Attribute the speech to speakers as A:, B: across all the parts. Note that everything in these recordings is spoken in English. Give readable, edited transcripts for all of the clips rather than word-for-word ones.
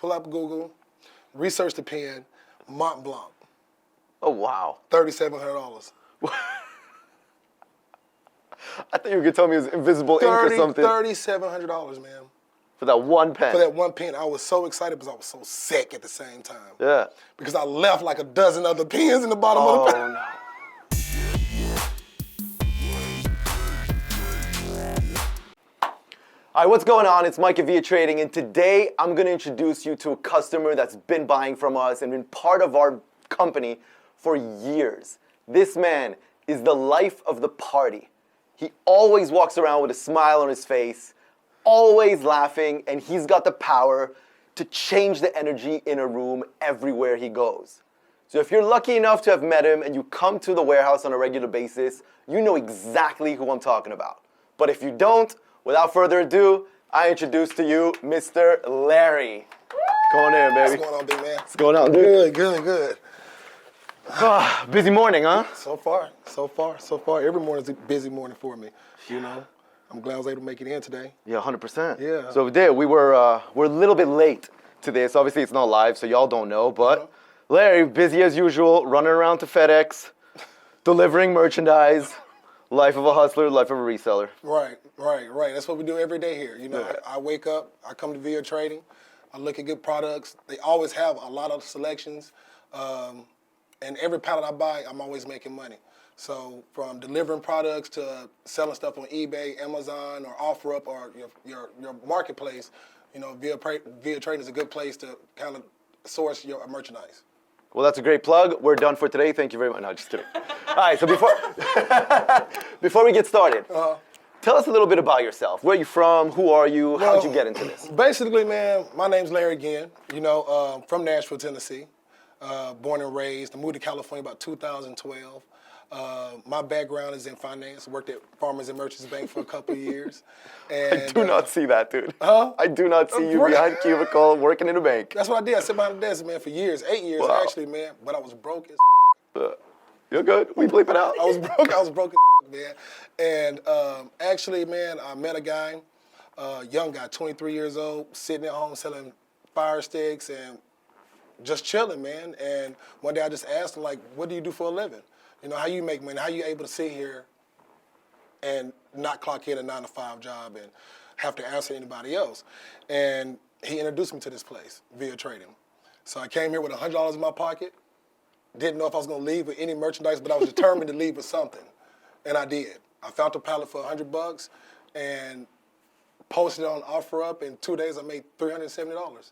A: pull up Google, research the pen, Mont Blanc.
B: Oh, wow.
A: $3,700.
B: I thought you were going to tell me it was invisible ink or something.
A: $3,700, man.
B: For that one pen.
A: For that one pen. I was so excited because I was so sick at the same time.
B: Yeah.
A: Because I left like a dozen other pens in the bottom of the pen.
B: Oh, no. All right, what's going on? It's Mike at Via Trading, and today I'm going to introduce you to a customer that's been buying from us and been part of our company for years. This man is the life of the party. He always walks around with a smile on his face, always laughing, and he's got the power to change the energy in a room everywhere he goes. So if you're lucky enough to have met him and you come to the warehouse on a regular basis, you know exactly who I'm talking about. But if you don't, without further ado, I introduce to you Mr. Larry. Come on in, baby.
A: What's going on, big man?
B: What's going on, dude?
A: Good.
B: Busy morning, huh?
A: So far. Every morning's a busy morning for me, you know. I'm glad I was able to make it in today.
B: Yeah, 100%.
A: Yeah.
B: So we're a little bit late to this. Obviously, it's not live, so y'all don't know. But Larry, busy as usual, running around to FedEx, delivering merchandise. Life of a hustler, life of a reseller.
A: Right. That's what we do every day here. You know, yeah. I wake up, I come to Via Trading, I look at good products. They always have a lot of selections. And every pallet I buy, I'm always making money. So from delivering products to selling stuff on eBay, Amazon, or OfferUp, or your marketplace, you know, Via Trading is a good place to kind of source your merchandise.
B: Well, that's a great plug. We're done for today. Thank you very much. No, just kidding. All right, so before we get started, tell us a little bit about yourself. Where are you from? Who are you? How'd you get into this?
A: Basically, man, my name's Larry again. You know, from Nashville, Tennessee. Born and raised. I moved to California about 2012. My background is in finance. Worked at Farmers and Merchants Bank for a couple of years. And,
B: I do not see that, dude.
A: Huh?
B: I do not see you behind a cubicle working in a bank.
A: That's what I did. I sat behind the desk, man, for years. 8 years, actually, man. But I was broke as
B: You're good. We bleep it out.
A: I was broke as man. And actually, man, I met a guy, young guy, 23 years old, sitting at home selling fire sticks and just chilling, man. And one day I just asked him, like, what do you do for a living? You know, how you make money? How you able to sit here and not clock in a 9-to-5 job and have to answer anybody else? And he introduced me to this place, Via Trading. So I came here with $100 in my pocket. Didn't know if I was gonna leave with any merchandise, but I was determined to leave with something. And I did. I found a pallet for $100 and posted it on OfferUp. In 2 days, I made $370.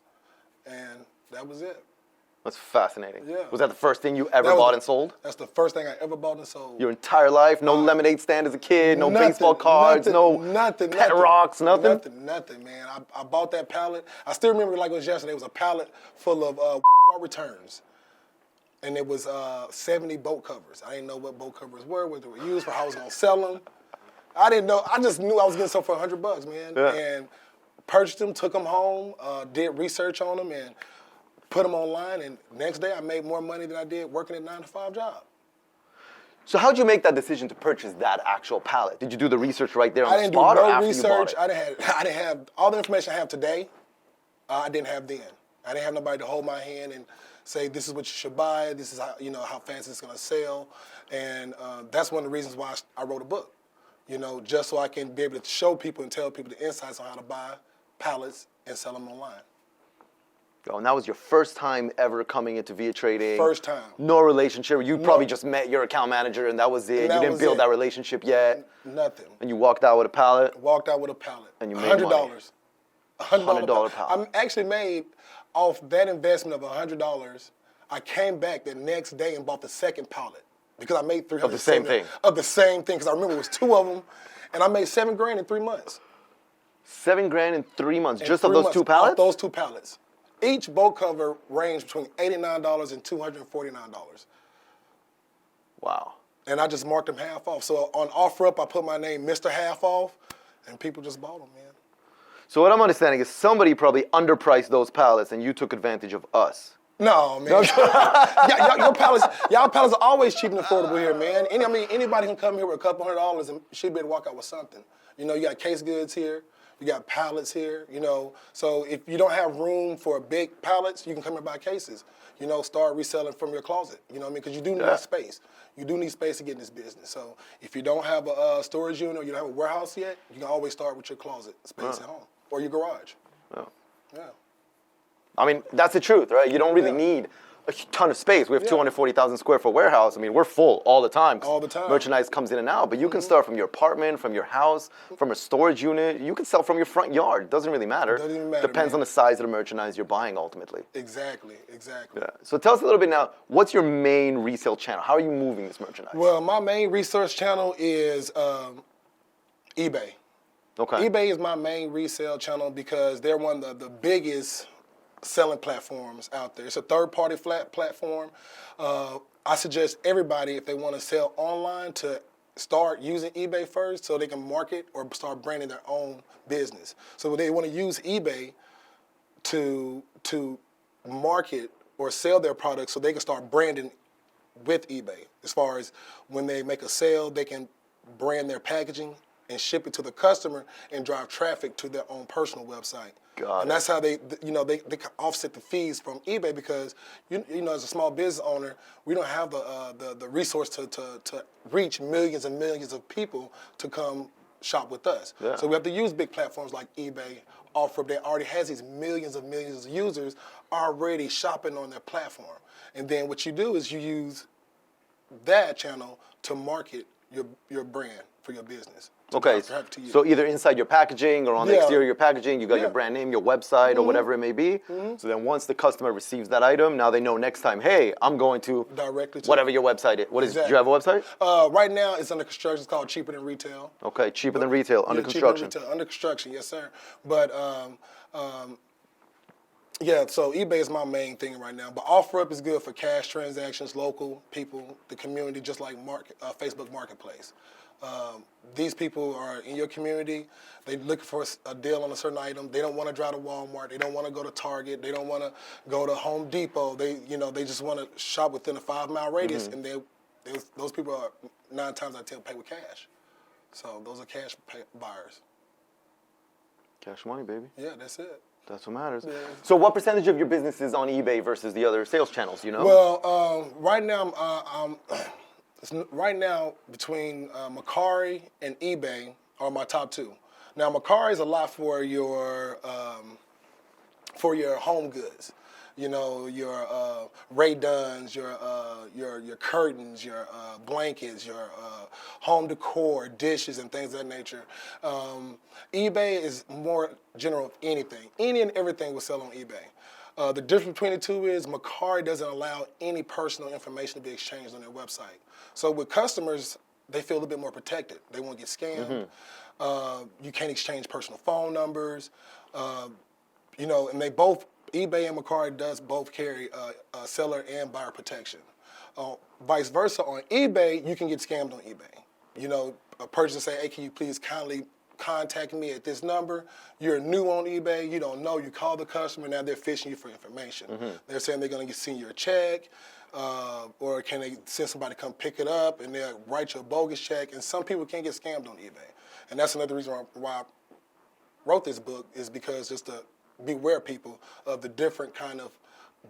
A: And that was it.
B: That's fascinating.
A: Yeah.
B: Was that the first thing you ever bought and sold?
A: That's the first thing I ever bought and sold.
B: Your entire life? No lemonade stand as a kid? No baseball cards?
A: Nothing.
B: Pet rocks? Nothing?
A: Nothing, man. I bought that pallet. I still remember like it was yesterday. It was a pallet full of returns. And it was 70 boat covers. I didn't know what boat covers were, what they were used for, how I was gonna sell them. I didn't know. I just knew I was getting some for $100, man.
B: Yeah.
A: And purchased them, took them home, did research on them, and put them online. And next day, I made more money than I did working a 9-to-5 job.
B: So how'd you make that decision to purchase that actual pallet? Did you do the research right there on the spot
A: I
B: or
A: didn't do no
B: after
A: research.
B: you bought it?
A: I didn't have all the information I have today. I didn't have then. I didn't have nobody to hold my hand and say, this is what you should buy. This is how, you know, how fast it's gonna sell. And that's one of the reasons why I wrote a book. You know, just so I can be able to show people and tell people the insights on how to buy pallets and sell them online.
B: Oh, and that was your first time ever coming into Via Trading?
A: First time.
B: No relationship? You probably just met your account manager and that was it? You didn't build that relationship yet?
A: Nothing.
B: And you walked out with a pallet?
A: Walked out with a pallet.
B: And you made money?
A: $100
B: pallet.
A: I actually made, off that investment of $100, I came back the next day and bought the second pallet because I made $370.
B: Of the same thing?
A: Of the same thing, because I remember it was 2 of them, and I made $7,000 in 3 months.
B: $7,000 in 3 months, just
A: of
B: of those 2 pallets?
A: Of those 2 pallets. Each boat cover ranged between $89 and $249.
B: Wow.
A: And I just marked them half off. So on OfferUp, I put my name, Mr. Half Off, and people just bought them, man.
B: So what I'm understanding is somebody probably underpriced those pallets and you took advantage of us.
A: No, man. Y'all pallets are always cheap and affordable here, man. Anybody can come here with a couple $100 and should be able to walk out with something. You know, you got case goods here. You got pallets here, you know. So if you don't have room for big pallets, you can come and buy cases. You know, start reselling from your closet. You know what I mean? Because you do need space. You do need space to get in this business. So if you don't have a storage unit or you don't have a warehouse yet, you can always start with your closet space at home or your garage. Yeah.
B: I mean, that's the truth, right? You don't really need a ton of space. We have 240,000 square foot warehouse. I mean, we're full all the time.
A: All the time.
B: Merchandise comes in and out, but you can start from your apartment, from your house, from a storage unit. You can sell from your front yard. Doesn't really matter.
A: Doesn't even matter.
B: Depends on the size of the merchandise you're buying ultimately.
A: Exactly.
B: Yeah. So tell us a little bit now, what's your main resale channel? How are you moving this merchandise?
A: Well, my main research channel is eBay.
B: Okay.
A: eBay is my main resale channel because they're one of the biggest selling platforms out there. It's a third-party platform. I suggest everybody, if they want to sell online, to start using eBay first so they can market or start branding their own business. So they want to use eBay to market or sell their products so they can start branding with eBay. As far as when they make a sale, they can brand their packaging and ship it to the customer and drive traffic to their own personal website. And that's how they can offset the fees from eBay because you know as a small business owner, we don't have the resource to reach millions and millions of people to come shop with us.
B: Yeah.
A: So we have to use big platforms like eBay, OfferUp that already has these millions of users already shopping on their platform. And then what you do is you use that channel to market your brand for your business.
B: Okay, so either inside your packaging or on the exterior of your packaging, you got your brand name, your website, or whatever it may be. So then once the customer receives that item, now they know next time, hey, I'm going to
A: directly to
B: whatever your website is. What is it? Do you have a website?
A: Right now, it's under construction. It's called Cheaper Than Retail.
B: Okay, Cheaper Than Retail, under construction.
A: Cheaper Than Retail, under construction, yes, sir. But yeah, so eBay is my main thing right now. But OfferUp is good for cash transactions, local people, the community, just like Facebook Marketplace. These people are in your community. They're looking for a deal on a certain item. They don't want to drive to Walmart. They don't want to go to Target. They don't want to go to Home Depot. They just want to shop within a 5-mile radius. And those people are 9 times out of 10 pay with cash. So those are cash buyers.
B: Cash money, baby.
A: Yeah, that's it.
B: That's what matters.
A: Yeah.
B: So what percentage of your business is on eBay versus the other sales channels, you know?
A: Well, right now, between Mercari and eBay are my top 2. Now, Mercari is a lot for your home goods. You know, your Ray-Duns, your curtains, your blankets, your home decor, dishes, and things of that nature. eBay is more general of anything. Any and everything will sell on eBay. The difference between the two is Mercari doesn't allow any personal information to be exchanged on their website. So with customers, they feel a little bit more protected. They won't get scammed. You can't exchange personal phone numbers. You know, and eBay and Mercari both carry seller and buyer protection. Vice versa, on eBay, you can get scammed on eBay. You know, a person say, hey, can you please kindly contact me at this number? You're new on eBay, you don't know, you call the customer, now they're fishing you for information. They're saying they're gonna send you a check, or can they send somebody to come pick it up and they'll write you a bogus check, and some people can't get scammed on eBay. And that's another reason why I wrote this book, is because just to beware people of the different kind of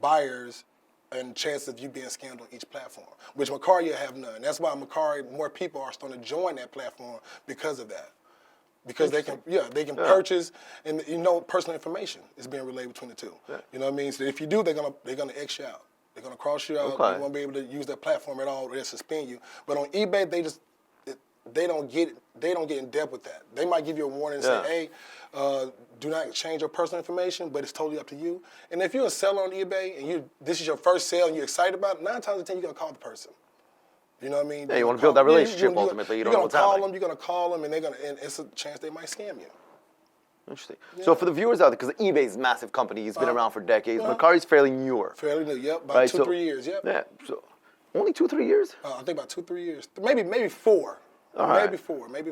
A: buyers and chances of you being scammed on each platform, which Mercari you have none. That's why Mercari, more people are starting to join that platform because of that. Because they can purchase, and personal information is being relayed between the two. Yeah. You know what I mean? So if you do, they're gonna X you out. They're gonna cross you out.
B: Okay.
A: You won't be able to use that platform at all, or they'll suspend you. But on eBay, they don't get in depth with that. They might give you a warning and say, hey, do not exchange your personal information, but it's totally up to you. And if you're a seller on eBay and this is your first sale and you're excited about it, 9 times out of 10 you're gonna call the person. You know what I mean?
B: Yeah, you want to build that relationship ultimately. You don't know what's happening.
A: You're going to call them, and it's a chance they might scam you.
B: Interesting. Yeah. So for the viewers out there, because eBay's a massive company, it's been around for decades. Mercari's fairly newer.
A: Fairly new, yep. About 2-3 years, yep.
B: Yeah, so only 2-3 years?
A: I think about 2-3 years. Maybe 4.
B: All right.
A: Maybe 4.
B: I'm going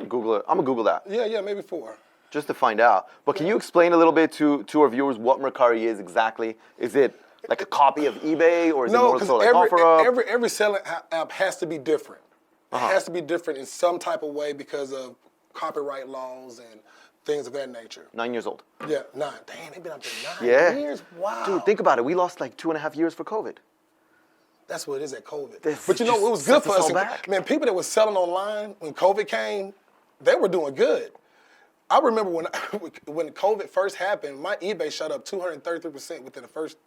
B: to Google that.
A: Yeah, maybe 4.
B: Just to find out. But can you explain a little bit to our viewers what Mercari is exactly? Is it like a copy of eBay, or is it more so like OfferUp?
A: Every selling app has to be different. It has to be different in some type of way because of copyright laws and things of that nature.
B: 9 years old.
A: Yeah, 9. Damn, they've been up there 9
B: Yeah.
A: years? Wow.
B: Dude, think about it. We lost like 2.5 years for COVID.
A: That's what it is at COVID.
B: This
A: But you know,
B: just
A: it was good
B: sets
A: for
B: us
A: us.
B: all back.
A: Man, people that were selling online when COVID came, they were doing good. I remember when when COVID first happened, my eBay shot up 233% within the first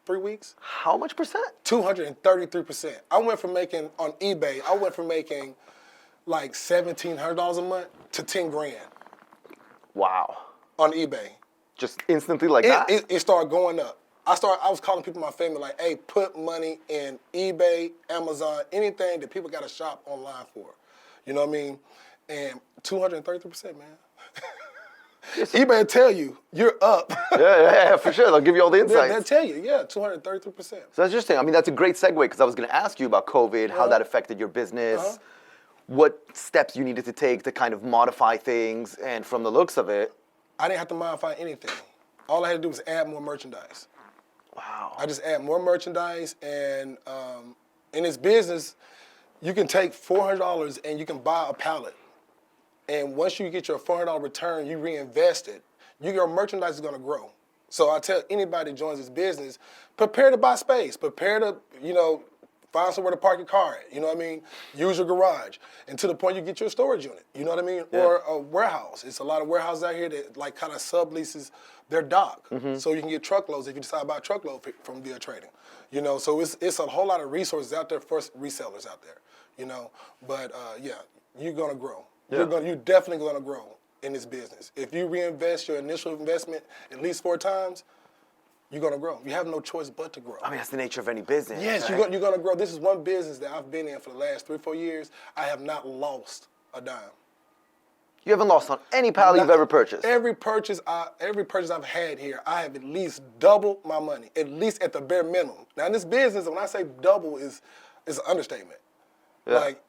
A: 3 weeks.
B: How much percent?
A: 233%. I went from making on eBay, like $1,700 a month to 10 grand
B: Wow.
A: on eBay.
B: Just instantly like that?
A: It started going up. I was calling people in my family like, hey, put money in eBay, Amazon, anything that people got to shop online for. You know what I mean? And 233%, man. eBay will tell you, you're up.
B: yeah, for sure. They'll give you all the insights.
A: They'll tell you, yeah, 233%.
B: So that's interesting. I mean, that's a great segue because I was going to ask you about COVID, how that affected your business, what steps you needed to take to kind of modify things, and from the looks of it.
A: I didn't have to modify anything. All I had to do was add more merchandise.
B: Wow.
A: I just add more merchandise, and in this business, you can take $400 and you can buy a pallet. And once you get your $400 return, you reinvest it. Your merchandise is going to grow. So I tell anybody that joins this business, prepare to buy space. Prepare to, find somewhere to park your car at. You know what I mean? Use your garage. And to the point you get your storage unit. You know what I mean?
B: Yeah.
A: Or a warehouse. It's a lot of warehouses out here that like kind of subleases their dock. So you can get truckloads if you decide to buy a truckload from via trading. So it's a whole lot of resources out there for resellers out there. But yeah, you're gonna grow.
B: Yeah.
A: You're definitely gonna grow in this business. If you reinvest your initial investment at least 4 times, you're gonna grow. You have no choice but to grow.
B: I mean, that's the nature of any business.
A: Yes,
B: right?
A: you're gonna grow. This is one business that I've been in for the last 3 or 4 years. I have not lost a dime.
B: You haven't lost on any pallet you've ever purchased.
A: Every purchase I've had here, I have at least doubled my money, at least at the bare minimum. Now in this business, when I say double is an understatement.
B: Yeah.
A: Like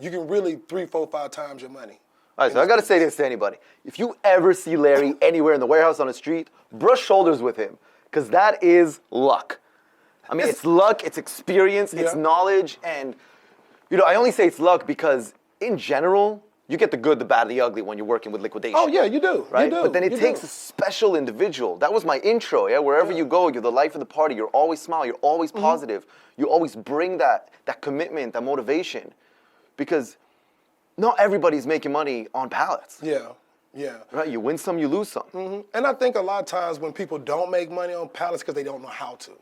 A: you can really 3, 4, 5 times your money.
B: All right, so I got to say this to anybody. If you ever see Larry anywhere in the warehouse on the street, brush shoulders with him, because that is luck. I mean, it's luck, it's experience, it's knowledge, and, I only say it's luck because, in general, you get the good, the bad, the ugly when you're working with liquidation.
A: Oh yeah, you do.
B: Right?
A: You do.
B: But then it takes a special individual. That was my intro, yeah? Wherever you go, you're the life of the party. You're always smiling. You're always positive. You always bring that commitment, that motivation. Because not everybody's making money on pallets.
A: Yeah, yeah.
B: Right? You win some, you lose some.
A: And I think a lot of times when people don't make money on pallets because they don't know how to.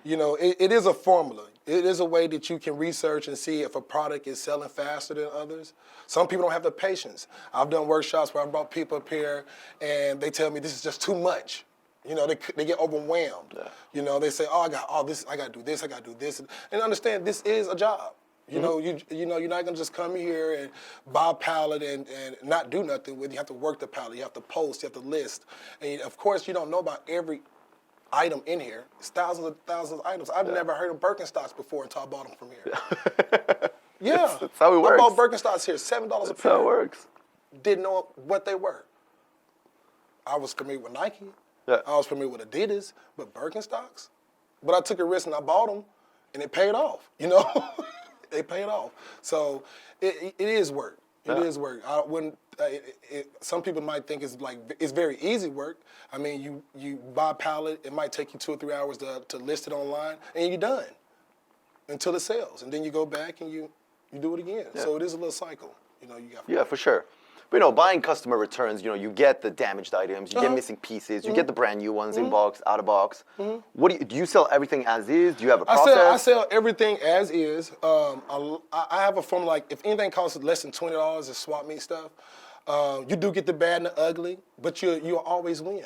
A: It is a formula. It is a way that you can research and see if a product is selling faster than others. Some people don't have the patience. I've done workshops where I brought people up here and they tell me this is just too much. They get overwhelmed.
B: Yeah.
A: They say, oh, I got all this, I got to do this, I got to do this. And understand this is a job. You're not gonna just come here and buy a pallet and not do nothing with it. You have to work the pallet, you have to post, you have to list. And of course you don't know about every item in here. It's thousands of items. I've never heard of Birkenstocks before until I bought them from here. Yeah.
B: That's how it works.
A: I bought Birkenstocks here, $7 a pair.
B: That's how it works.
A: Didn't know what they were. I was familiar with Nike.
B: Yeah.
A: I was familiar with Adidas, but Birkenstocks? But I took a risk and I bought them and it paid off, They paid off. So it is work. It is work. Some people might think it's very easy work. I mean, you buy a pallet, it might take you 2 or 3 hours to list it online, and you're done until it sells. And then you go back and you do it again. Yeah. So it is a little cycle.
B: Yeah, for sure. But buying customer returns, you get the damaged items, you get missing pieces, you get the brand new ones in box, out of box. What do you sell everything as is? Do you have a process?
A: I sell everything as is. I have a formula like if anything costs less than $20 is swap meet stuff. You do get the bad and the ugly, but you'll always win.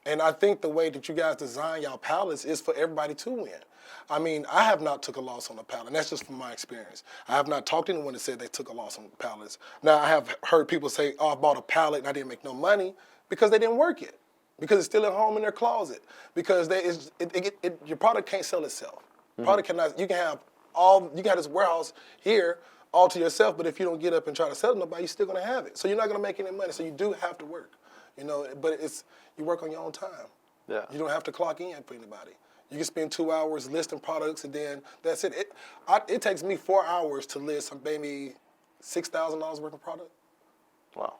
A: And I think the way that you guys design y'all pallets is for everybody to win. I mean, I have not took a loss on a pallet, and that's just from my experience. I have not talked to anyone that said they took a loss on pallets. Now, I have heard people say, oh, I bought a pallet and I didn't make no money because they didn't work it, because it's still at home in their closet, because your product can't sell itself. Product cannot, you can have this warehouse here all to yourself, but if you don't get up and try to sell it to nobody, you're still gonna have it. So you're not gonna make any money, so you do have to work, but you work on your own time.
B: Yeah.
A: You don't have to clock in for anybody. You can spend 2 hours listing products, and then that's it. It takes me 4 hours to list maybe $6,000 worth of product.
B: Wow.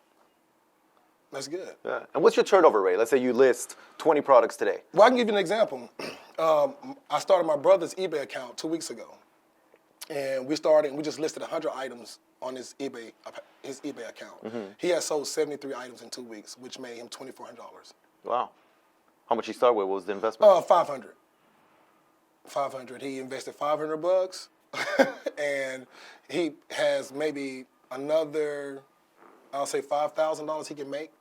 A: That's good.
B: Yeah. And what's your turnover rate? Let's say you list 20 products today.
A: Well, I can give you an example. I started my brother's eBay account 2 weeks ago. And we just listed 100 items on his eBay account. He has sold 73 items in 2 weeks, which made him $2,400.
B: Wow. How much he started with? What was the investment?
A: 500. 500. He invested $500, and he has maybe another, I'll say $5,000 he can make,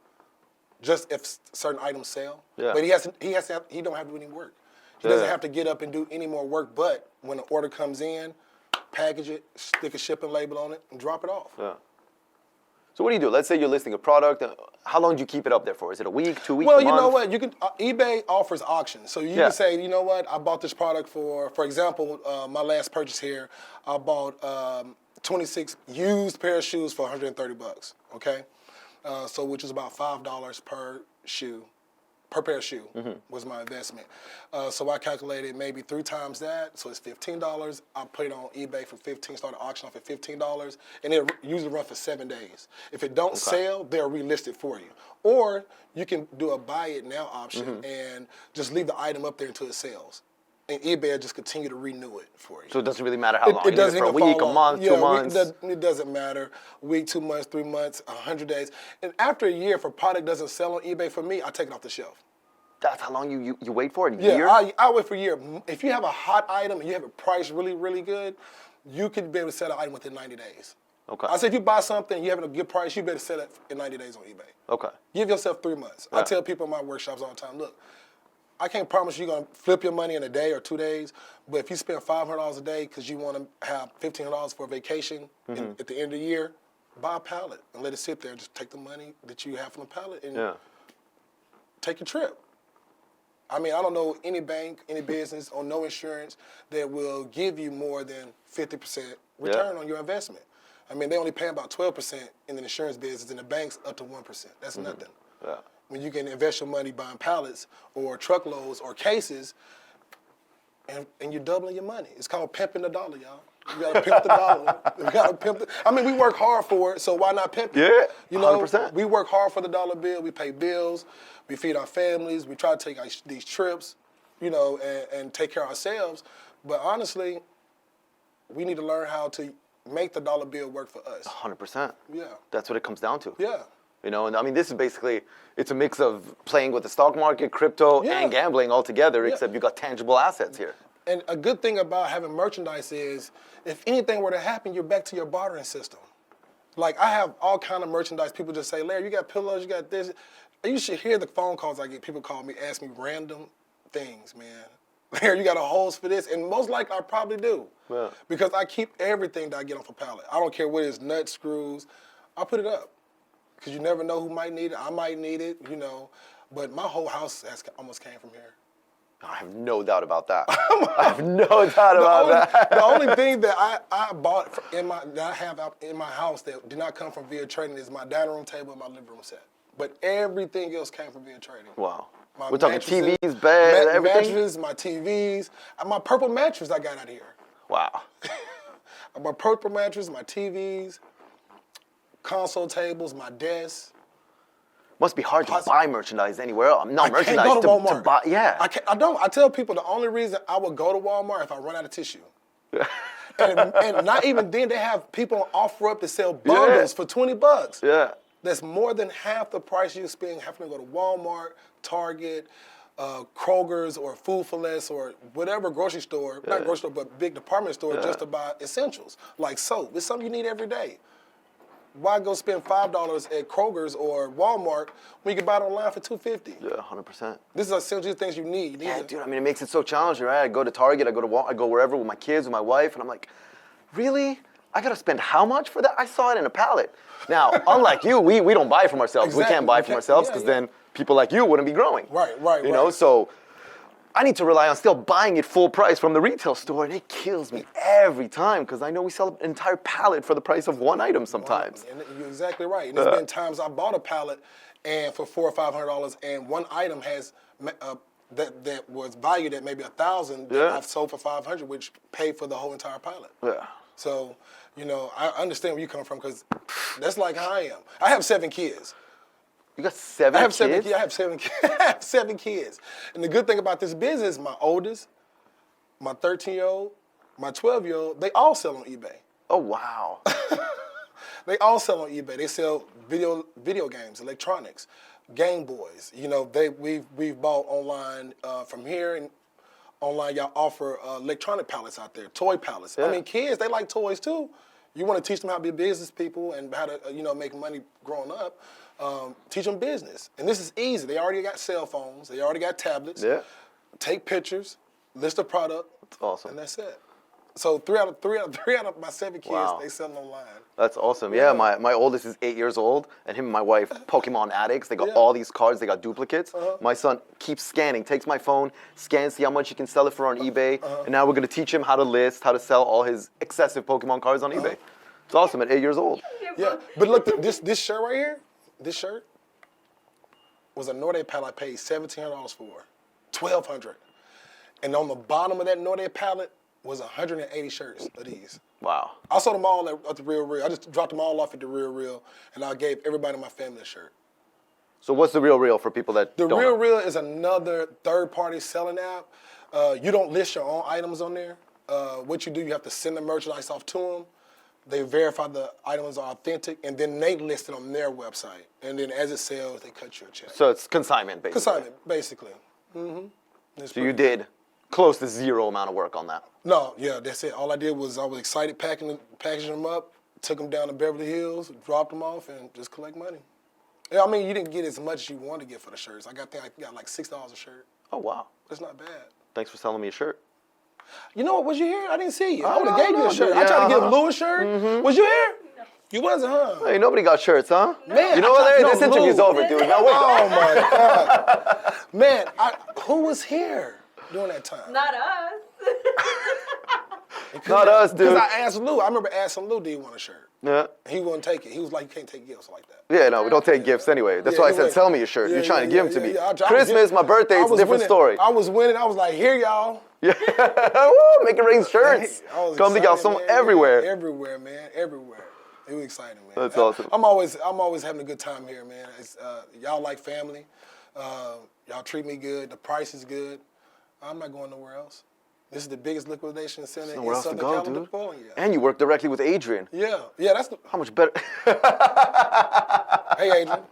A: just if certain items sell.
B: Yeah.
A: But he don't have to do any work. He doesn't have to get up and do any more work. But when the order comes in, package it, stick a shipping label on it, and drop it off.
B: Yeah. So what do you do? Let's say you're listing a product. How long do you keep it up there for? Is it a week, 2 weeks,
A: Well,
B: a
A: you
B: month?
A: know what? You can eBay offers auctions, so you can say, you know what? I bought this product for example, my last purchase here, I bought 26 used pair of shoes for $130. Okay, so which is about $5 per shoe. Per pair of shoe was my investment. So I calculated maybe 3 times that, so it's $15. I put it on eBay for $15, start the auction off at $15, and it usually run for 7 days. If it don't sell, they'll relist it for you. Or you can do a buy it now option and just leave the item up there until it sells. And eBay will just continue to renew it for you.
B: So it doesn't really matter how long.
A: It doesn't
B: for a
A: even
B: week,
A: fall
B: a month,
A: off.
B: 2 months.
A: It doesn't matter. A week, 2 months, 3 months, 100 days. And after a year, if a product doesn't sell on eBay for me, I take it off the shelf.
B: That's how long you wait for it? A
A: Yeah,
B: year?
A: I wait for a year. If you have a hot item and you have it priced really, really good, you could be able to sell an item within 90 days.
B: Okay.
A: I say if you buy something and you have it at a good price, you better sell it in 90 days on eBay.
B: Okay.
A: Give yourself 3 months. I tell people in my workshops all the time, look, I can't promise you're going to flip your money in a day or 2 days, but if you spend $500 a day because you want to have $1,500 for a vacation at the end of the year, buy a pallet and let it sit there. Just take the money that you have from the pallet and take a trip. I mean, I don't know any bank, any business, or no insurance that will give you more than 50% return on your investment. I mean, they only pay about 12% in the insurance business, and the bank's up to 1%. That's nothing.
B: Yeah.
A: When you can invest your money buying pallets or truckloads or cases, and you're doubling your money. It's called pimping the dollar, y'all. You gotta pimp the dollar. You gotta pimp it. I mean, we work hard for it, so why not pimp it?
B: Yeah,
A: you know,
B: 100%.
A: We work hard for the dollar bill. We pay bills. We feed our families. We try to take these trips, you know, and take care of ourselves. But honestly, we need to learn how to make the dollar bill work for us.
B: 100%.
A: Yeah.
B: That's what it comes down to.
A: Yeah.
B: You know, and I mean, this is basically, it's a mix of playing with the stock market, crypto, and gambling all together, except you got tangible assets here.
A: And a good thing about having merchandise is, if anything were to happen, you're back to your bartering system. Like, I have all kind of merchandise. People just say, Larry, you got pillows, you got this. You should hear the phone calls I get. People call me, ask me random things, man. Larry, you got a hose for this? And most likely, I probably do.
B: Yeah.
A: Because I keep everything that I get off a pallet. I don't care what it is, nuts, screws. I put it up. Because you never know who might need it. I might need it, you know. But my whole house almost came from here.
B: I have no doubt about that. I have no doubt about that.
A: The only thing that I bought that I have in my house that did not come from via trading is my dining room table and my living room set. But everything else came from via trading.
B: Wow.
A: My
B: We're talking
A: mattresses,
B: TVs, beds, everything?
A: Mattresses, my TVs, my purple mattress I got out of here.
B: Wow.
A: My purple mattress, my TVs, console tables, my desk.
B: Must be hard to buy merchandise anywhere else. Not merchandise,
A: can't go to Walmart.
B: to buy. Yeah.
A: I don't. I tell people the only reason I would go to Walmart if I run out of tissue. and not even then, they have people on OfferUp that sell bundles for $20.
B: Yeah.
A: That's more than half the price you spend having to go to Walmart, Target, Kroger's, or Food for Less, or whatever grocery store, not grocery store, but big department store just to buy essentials, like soap. It's something you need every day. Why go spend $5 at Kroger's or Walmart when you can buy it online for $2.50?
B: Yeah, 100%.
A: This is essentially things you need.
B: Yeah, dude, I mean, it makes it so challenging, right? I go to Target, I go to Walmart, I go wherever with my kids, with my wife, and I'm like, really? I gotta spend how much for that? I saw it in a pallet. Now, unlike you, we don't buy from ourselves.
A: Exactly.
B: We can't buy from ourselves because then people like you wouldn't be growing.
A: Right.
B: You know, so I need to rely on still buying it full price from the retail store, and it kills me every time because I know we sell an entire pallet for the price of one item sometimes.
A: And you're exactly right. And there's been times I bought a pallet and for $400 or $500, and one item has that was valued at maybe $1,000 that I've sold for $500, which paid for the whole entire pallet.
B: Yeah.
A: So, you know, I understand where you come from because that's like how I am. I have 7 kids.
B: You got 7
A: I have
B: kids?
A: 7 kids. I have 7 kids. I have 7 kids. And the good thing about this business, my oldest, my 13-year-old, my 12-year-old, they all sell on eBay.
B: Oh, wow.
A: They all sell on eBay. They sell video games, electronics, Game Boys. You know, we've bought online from here, and online y'all offer electronic pallets out there, toy pallets.
B: Yeah.
A: I mean, kids, they like toys too. You want to teach them how to be business people and how to make money growing up. Teach them business, and this is easy. They already got cell phones. They already got tablets.
B: Yeah.
A: Take pictures, list a product.
B: That's awesome.
A: And that's it. So three out of my 7 kids,
B: Wow.
A: they sell online.
B: That's awesome. Yeah, my oldest is 8 years old, and him and my wife, Pokemon addicts. They got
A: Yeah.
B: all these cards. They got duplicates. My son keeps scanning, takes my phone, scans, see how much he can sell it for on eBay, and now we're going to teach him how to list, how to sell all his excessive Pokemon cards on eBay. It's awesome at 8 years old.
A: Yeah, but look, this shirt right here, this shirt was a Norday pallet I paid $1,700 for, $1,200, and on the bottom of that Norday pallet was 180 shirts of these.
B: Wow.
A: I sold them all at the Real. I just dropped them all off at the Real, and I gave everybody in my family a shirt.
B: So what's the Real for people that
A: The
B: don't know?
A: Real is another third-party selling app. You don't list your own items on there. What you do, you have to send the merchandise off to them. They verify the items are authentic, and then they list it on their website. And then as it sells, they cut you a check.
B: So it's consignment, basically.
A: Consignment, basically. Mm-hmm.
B: So you did close to zero amount of work on that.
A: No, yeah, that's it. All I did was I was excited packaging them up, took them down to Beverly Hills, dropped them off, and just collect money. Yeah, I mean, you didn't get as much as you wanted to get for the shirts. I got like $6 a shirt.
B: Oh, wow.
A: That's not bad.
B: Thanks for selling me a shirt.
A: You know what? Was you here? I didn't see you. I
B: Oh,
A: would have
B: no,
A: gave you
B: no,
A: a shirt.
B: yeah,
A: I tried to give Lou a shirt. Was you here? No. You wasn't, huh?
B: Hey, nobody got shirts, huh?
A: Man,
B: you know
A: I tried-
B: what? This
A: no,
B: interview's
A: Lou.
B: over, dude. Now, wait.
A: Oh my God, man! Who was here during that time?
C: Not us.
B: Not us, dude.
A: Because I asked Lou. I remember asking Lou, "Do you want a shirt?"
B: Yeah.
A: He wouldn't take it. He was like, "You can't take gifts like that."
B: Yeah, no, we don't take gifts anyway. That's
A: Yeah,
B: why I
A: he
B: said,
A: went-
B: sell me a shirt.
A: Yeah,
B: You're trying to give them to me.
A: I was
B: Christmas, my birthday,
A: I
B: it's a
A: was
B: different
A: winning.
B: story.
A: I was winning. I was like, "Here, y'all."
B: Yeah. Woo, make it rain shirts.
A: I was
B: Come to y'all
A: excited,
B: some
A: man.
B: everywhere.
A: Everywhere, man. Everywhere. It was exciting, man.
B: That's awesome.
A: I'm always having a good time here, man. It's, y'all like family. Y'all treat me good. The price is good. I'm not going nowhere else. This is the biggest liquidation center
B: Nowhere
A: in
B: else to
A: Southern
B: go,
A: California.
B: dude. And you work directly with Adrian.
A: Yeah, that's the.
B: How much better?
A: Hey, Adrian.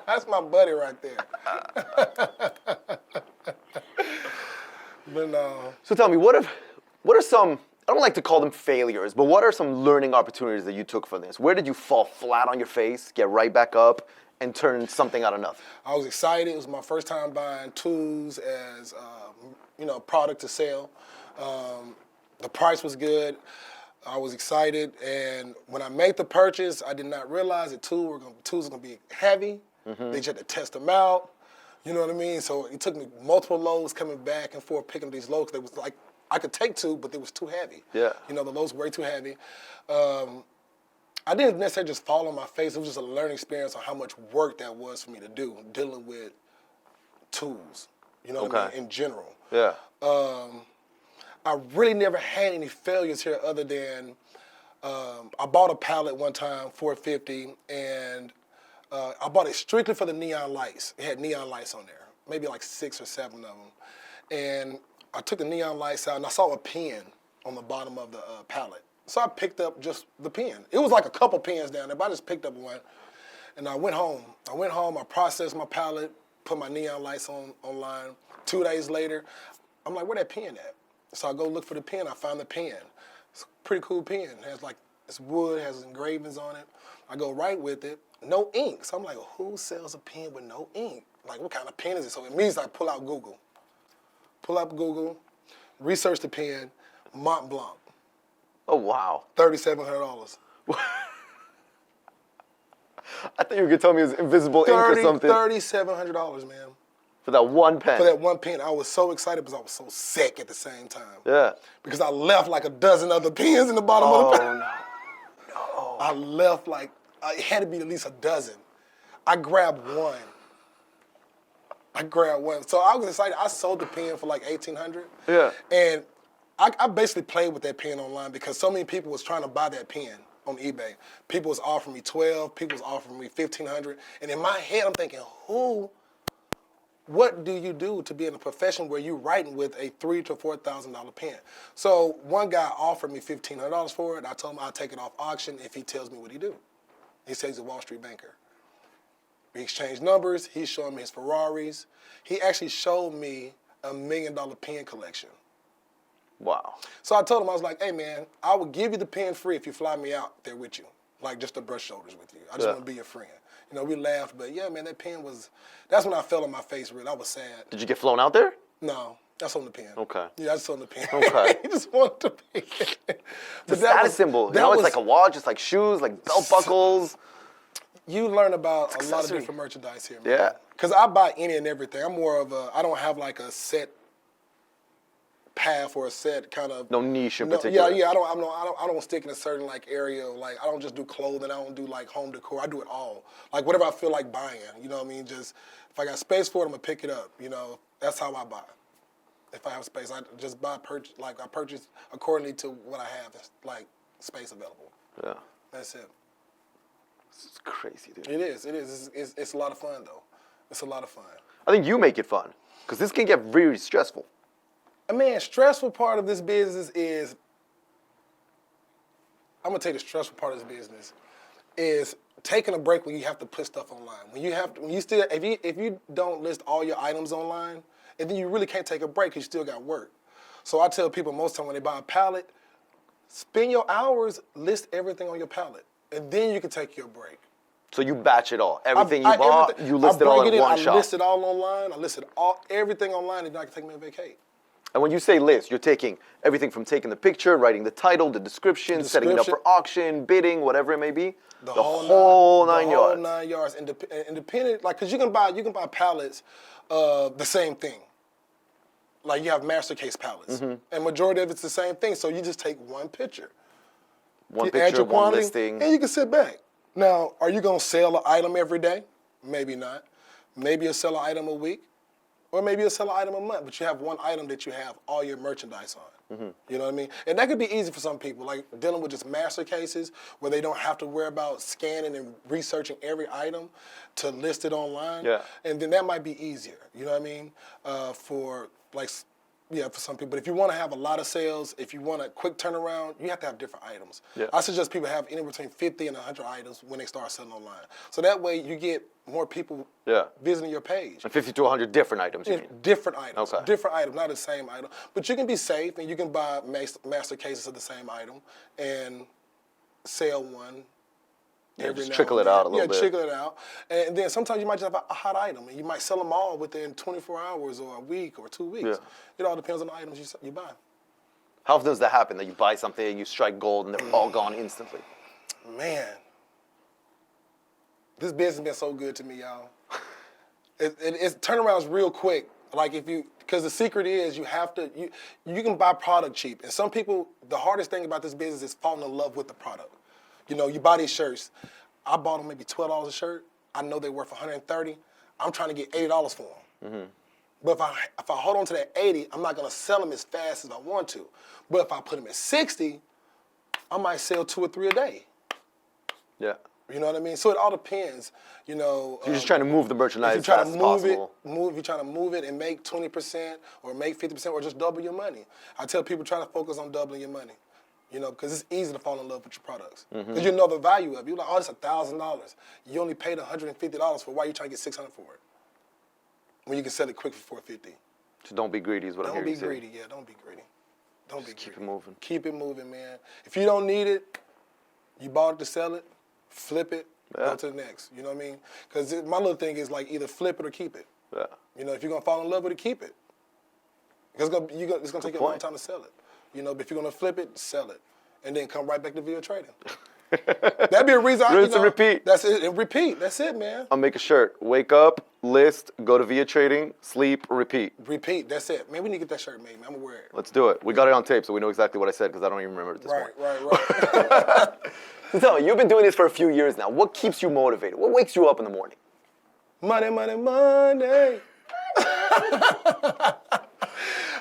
A: That's my buddy right there. But no.
B: So tell me, what are some, I don't like to call them failures, but what are some learning opportunities that you took from this? Where did you fall flat on your face, get right back up, and turn something out of nothing?
A: I was excited. It was my first time buying tools as product to sell. The price was good. I was excited, and when I made the purchase, I did not realize that tools were going to be heavy. They just had to test them out. You know what I mean? So it took me multiple loads coming back and forth picking these loads. They was like I could take 2, but they was too heavy.
B: Yeah.
A: You know, the loads were way too heavy. I didn't necessarily just fall on my face. It was just a learning experience on how much work that was for me to do dealing with tools. You know what I mean? In general.
B: Yeah.
A: I really never had any failures here other than I bought a pallet one time, $450, and I bought it strictly for the neon lights. It had neon lights on there, maybe like 6 or 7 of them. And I took the neon lights out, and I saw a pin on the bottom of the pallet. So I picked up just the pin. It was like a couple pins down there, but I just picked up one. And I went home. I processed my pallet, put my neon lights online. 2 days later, I'm like, where that pin at? So I go look for the pin. I found the pin. It's a pretty cool pin. It has it's wood, has engravings on it. I go right with it. No ink. So I'm like, who sells a pen with no ink? Like, what kind of pen is it? So it means I pull out Google. Research the pen, Mont Blanc.
B: Oh, wow.
A: $3,700.
B: I thought you were going to tell me it was invisible ink or something.
A: $3,700, man.
B: For that one pen.
A: For that one pen. I was so excited because I was so sick at the same time.
B: Yeah.
A: Because I left like a dozen other pens in the bottom of the pen.
B: No.
A: I left it had to be at least a dozen. I grabbed one. So I was excited. I sold the pen for like $1,800.
B: Yeah.
A: And I basically played with that pen online because so many people was trying to buy that pen on eBay. People was offering me 12, people was offering me 1,500, and in my head I'm thinking, what do you do to be in a profession where you're writing with a $3,000 to $4,000 pen? So one guy offered me $1,500 for it. I told him I'll take it off auction if he tells me what he do. He says he's a Wall Street banker. We exchanged numbers. He's showing me his Ferraris. He actually showed me $1 million pen collection.
B: Wow.
A: So I told him, I was like, hey man, I will give you the pen free if you fly me out there with you. Like just to brush shoulders with you. I just want to be your friend. You know, we laughed, but yeah, man, that pen that's when I fell on my face, really. I was sad.
B: Did you get flown out there?
A: No, that's on the pen.
B: Okay.
A: Yeah, I just on the pen.
B: Okay.
A: He just wanted the pen.
B: The status symbol. You know, it's like a watch, it's like shoes, like belt buckles.
A: You learn about a lot of
B: accessory.
A: different merchandise here, man.
B: Yeah.
A: Because I buy any and everything. I'm more of I don't have like a set path or a set kind of
B: No niche in particular.
A: Yeah. I don't stick in a certain like area. Like I don't just do clothing. I don't do like home decor. I do it all. Like whatever I feel like buying. You know what I mean? Just if I got space for it, I'm gonna pick it up. You know, that's how I buy. If I have space, I just I purchase accordingly to what I have, like space available.
B: Yeah.
A: That's it.
B: It's crazy, dude.
A: It is. It's a lot of fun though. It's a lot of fun.
B: I think you make it fun because this can get really stressful.
A: I mean, stressful part of this business is, I'm gonna tell you the stressful part of this business is taking a break when you have to put stuff online. If you don't list all your items online, and then you really can't take a break because you still got work. So I tell people most of the time when they buy a pallet, spend your hours, list everything on your pallet, and then you can take your break.
B: So you batch it all. Everything you bought, you list it all in one shot.
A: I list it all online. I listed everything online, and then I can take me a vacate.
B: And when you say list, you're taking everything from taking the picture, writing the title, the description, setting it up for auction, bidding, whatever it may be. The whole nine yards.
A: The whole 9 yards. Independent, like, because you can buy pallets the same thing. Like, you have master case pallets. Mm-hmm. And majority of it's the same thing. So you just take one picture.
B: One picture, one listing.
A: And you can sit back. Now, are you going to sell an item every day? Maybe not. Maybe you'll sell an item a week. Or maybe you'll sell an item a month, but you have one item that you have all your merchandise on. Mm-hmm. You know what I mean? And that could be easy for some people, like dealing with just master cases where they don't have to worry about scanning and researching every item to list it online.
B: Yeah.
A: And then that might be easier. You know what I mean? For some people. But if you want to have a lot of sales, if you want a quick turnaround, you have to have different items. Yeah. I suggest people have anywhere between 50 and 100 items when they start selling online. So that way you get more people visiting your page.
B: And 50 to 100 different items, you mean?
A: Different items.
B: Okay.
A: Different items, not the same item. But you can be safe and you can buy master cases of the same item and sell one.
B: Just trickle it out a little bit.
A: Yeah, trickle it out. And then sometimes you might just have a hot item, and you might sell them all within 24 hours or a week or 2 weeks. Yeah. It all depends on the items you buy.
B: How often does that happen, that you buy something, you strike gold, and they're all gone instantly?
A: Man, this business has been so good to me, y'all. It's turnarounds real quick. Like because the secret is you can buy product cheap. And some people, the hardest thing about this business is falling in love with the product. You know, you buy these shirts. I bought them maybe $12 a shirt. I know they're worth $130. I'm trying to get $80 for them. Mm-hmm. But if I hold on to that $80, I'm not gonna sell them as fast as I want to. But if I put them at $60, I might sell 2 or 3 a day.
B: Yeah.
A: You know what I mean? So it all depends. You know.
B: You're just trying to move the merchandise as fast as possible.
A: If you're trying to move it and make 20% or make 50% or just double your money. I tell people try to focus on doubling your money. You know, because it's easy to fall in love with your products. Because you know the value of it. You're like, oh, it's $1,000. You only paid $150 for. Why are you trying to get $600 for it? When you can sell it quick for $450.
B: So don't be greedy is what I'm hearing you say.
A: Don't be greedy, yeah. Don't be greedy. Don't be greedy.
B: Keep it moving.
A: Keep it moving, man. If you don't need it, you bought it to sell it, flip it, go to the next. You know what I mean? Because my little thing is like either flip it or keep it. Yeah. You know, if you're going to fall in love with it, keep it. Because it's going to take you a long time to sell it. You know, but if you're going to flip it, sell it. And then come right back to video trading. That'd be a reason.
B: Rinse and repeat.
A: That's it. And repeat. That's it, man.
B: I'll make a shirt. Wake up, list, go to via trading, sleep, repeat.
A: Repeat. That's it. Man, we need to get that shirt made, man. I'm going to wear it.
B: Let's do it. We got it on tape, so we know exactly what I said because I don't even remember it at this point.
A: Right.
B: So tell me, you've been doing this for a few years now. What keeps you motivated? What wakes you up in the morning?
A: Money, money, money.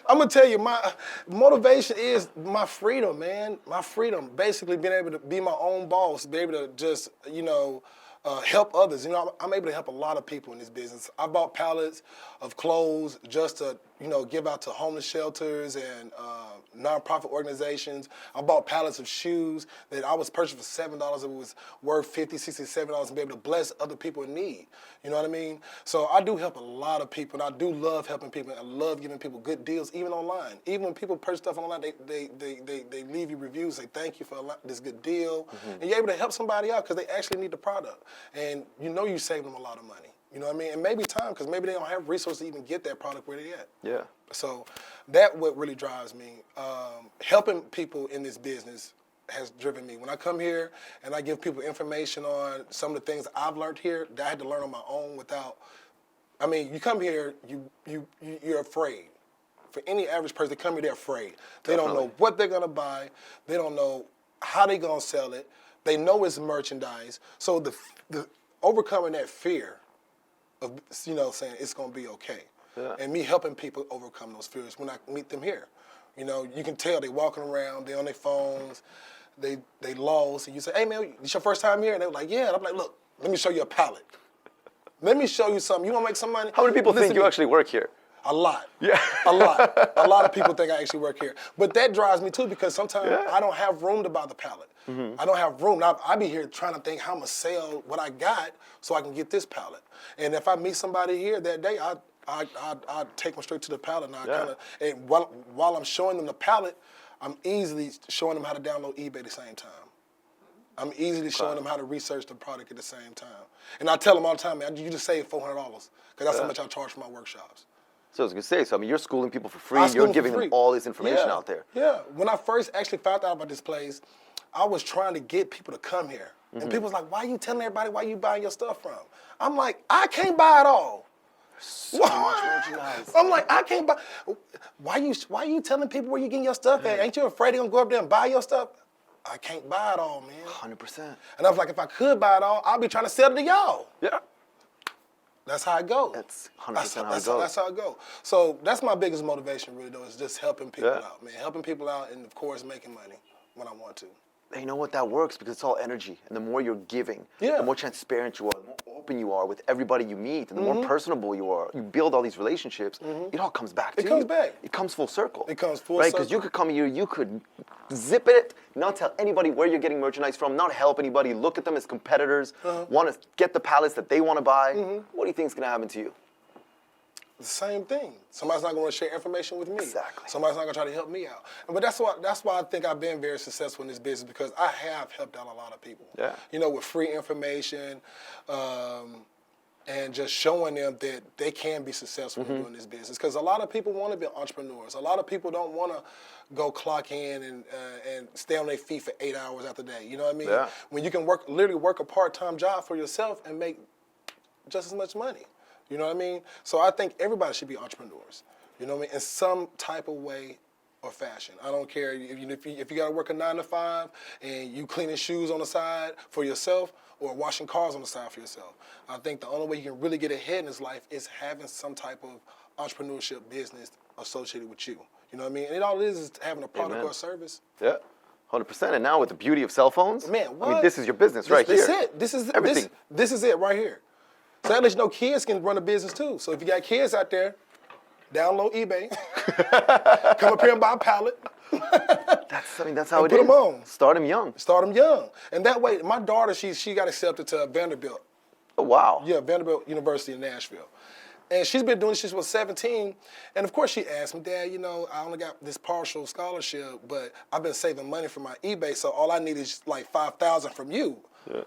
A: I'm gonna tell you, my motivation is my freedom, man. My freedom, basically being able to be my own boss, be able to just, help others. You know, I'm able to help a lot of people in this business. I bought pallets of clothes just to, give out to homeless shelters and nonprofit organizations. I bought pallets of shoes that I was purchased for $7. It was worth $50, $60, $70 and be able to bless other people in need. You know what I mean? So I do help a lot of people, and I do love helping people. And I love giving people good deals, even online. Even when people purchase stuff online, they leave you reviews, say thank you for this good deal, and you're able to help somebody out because they actually need the product, and you save them a lot of money. You know what I mean? And maybe time, because maybe they don't have resources to even get that product where they're at.
B: Yeah.
A: So that what really drives me. Helping people in this business has driven me. When I come here and I give people information on some of the things I've learned here that I had to learn on my own without. I mean, you come here, you're afraid. For any average person, they come here, they're afraid. They don't know what they're gonna buy. They don't know how they're gonna sell it. They know it's merchandise. So the overcoming that fear of saying it's gonna be okay, and me helping people overcome those fears when I meet them here. You can tell they walking around, they on their phones, they lost, and you say, hey man, this your first time here? And they're like, yeah. And I'm like, look, let me show you a pallet. Let me show you something. You wanna make some money?
B: How many people think you actually work here?
A: A lot.
B: Yeah.
A: A lot. A lot of people think I actually work here. But that drives me too, because sometimes I don't have room to buy the pallet. I don't have room. I be here trying to think how I'm gonna sell what I got so I can get this pallet. And if I meet somebody here that day, I take them straight to the pallet, and while I'm showing them the pallet, I'm easily showing them how to download eBay at the same time. I'm easily showing them how to research the product at the same time. And I tell them all the time, man, you just saved $400 because that's how much I charge for my workshops.
B: So I was gonna say, you're schooling people for free. You're giving them all this information out there.
A: Yeah. When I first actually found out about this place, I was trying to get people to come here. And people was like, why are you telling everybody where you buying your stuff from? I'm like, I can't buy it all.
B: So much merchandise.
A: I'm like, I can't buy. Why you telling people where you getting your stuff at? Ain't you afraid they're gonna go up there and buy your stuff? I can't buy it all, man.
B: 100%.
A: And I was like, if I could buy it all, I'd be trying to sell it to y'all.
B: Yeah.
A: That's how it goes.
B: That's 100% how it goes.
A: That's how it goes. So that's my biggest motivation, really, though, is just helping people out, man. Helping people out, and of course, making money when I want to.
B: You know what? That works because it's all energy. And the more you're giving, the more transparent you are, the more open you are with everybody you meet, and the more personable you are, you build all these relationships, it all comes back to you.
A: It comes back.
B: It comes full circle.
A: It comes full circle.
B: Right? Because you could come here, you could zip it, not tell anybody where you're getting merchandise from, not help anybody, look at them as competitors, want to get the pallets that they want to buy. What do you think is going to happen to you?
A: The same thing. Somebody's not going to share information with me.
B: Exactly.
A: Somebody's not going to try to help me out. But that's why I think I've been very successful in this business, because I have helped out a lot of people.
B: Yeah.
A: With free information, and just showing them that they can be successful in doing this business. Because a lot of people want to be entrepreneurs. A lot of people don't want to go clock in and stay on their feet for 8 hours out the day. You know what I mean?
B: Yeah.
A: When you can literally work a part-time job for yourself and make just as much money. You know what I mean? So I think everybody should be entrepreneurs. You know what I mean? In some type of way or fashion. I don't care if you got to work a 9 to 5 and you cleaning shoes on the side for yourself or washing cars on the side for yourself. I think the only way you can really get ahead in this life is having some type of entrepreneurship business associated with you. You know what I mean? And all it is having a product or a service.
B: Yeah. 100%. And now with the beauty of cell phones,
A: man, what?
B: I mean, this is your business right here.
A: This is it. This is
B: everything.
A: This is it right here. So that lets you know kids can run a business too. So if you got kids out there, download eBay, come up here and buy a pallet.
B: That's how it is.
A: Put them on.
B: Start them young.
A: Start them young. And that way, my daughter, she got accepted to Vanderbilt.
B: Oh, wow.
A: Yeah, Vanderbilt University in Nashville. And she's been doing this since she was 17. And of course she asked me, Dad, I only got this partial scholarship, but I've been saving money for my eBay, so all I need is like $5,000 from you. Yeah.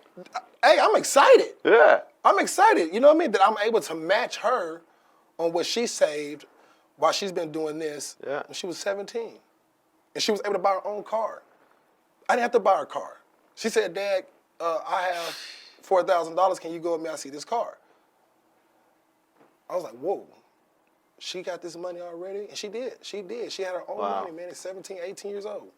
A: Hey, I'm excited.
B: Yeah.
A: I'm excited, you know what I mean? That I'm able to match her on what she saved while she's been doing this when she was 17. And she was able to buy her own car. I didn't have to buy her a car. She said, Dad, I have $4,000. Can you go with me? I see this car. I was like, whoa. She got this money already? And she did. She did. She had her own money, man, at 17, 18 years old.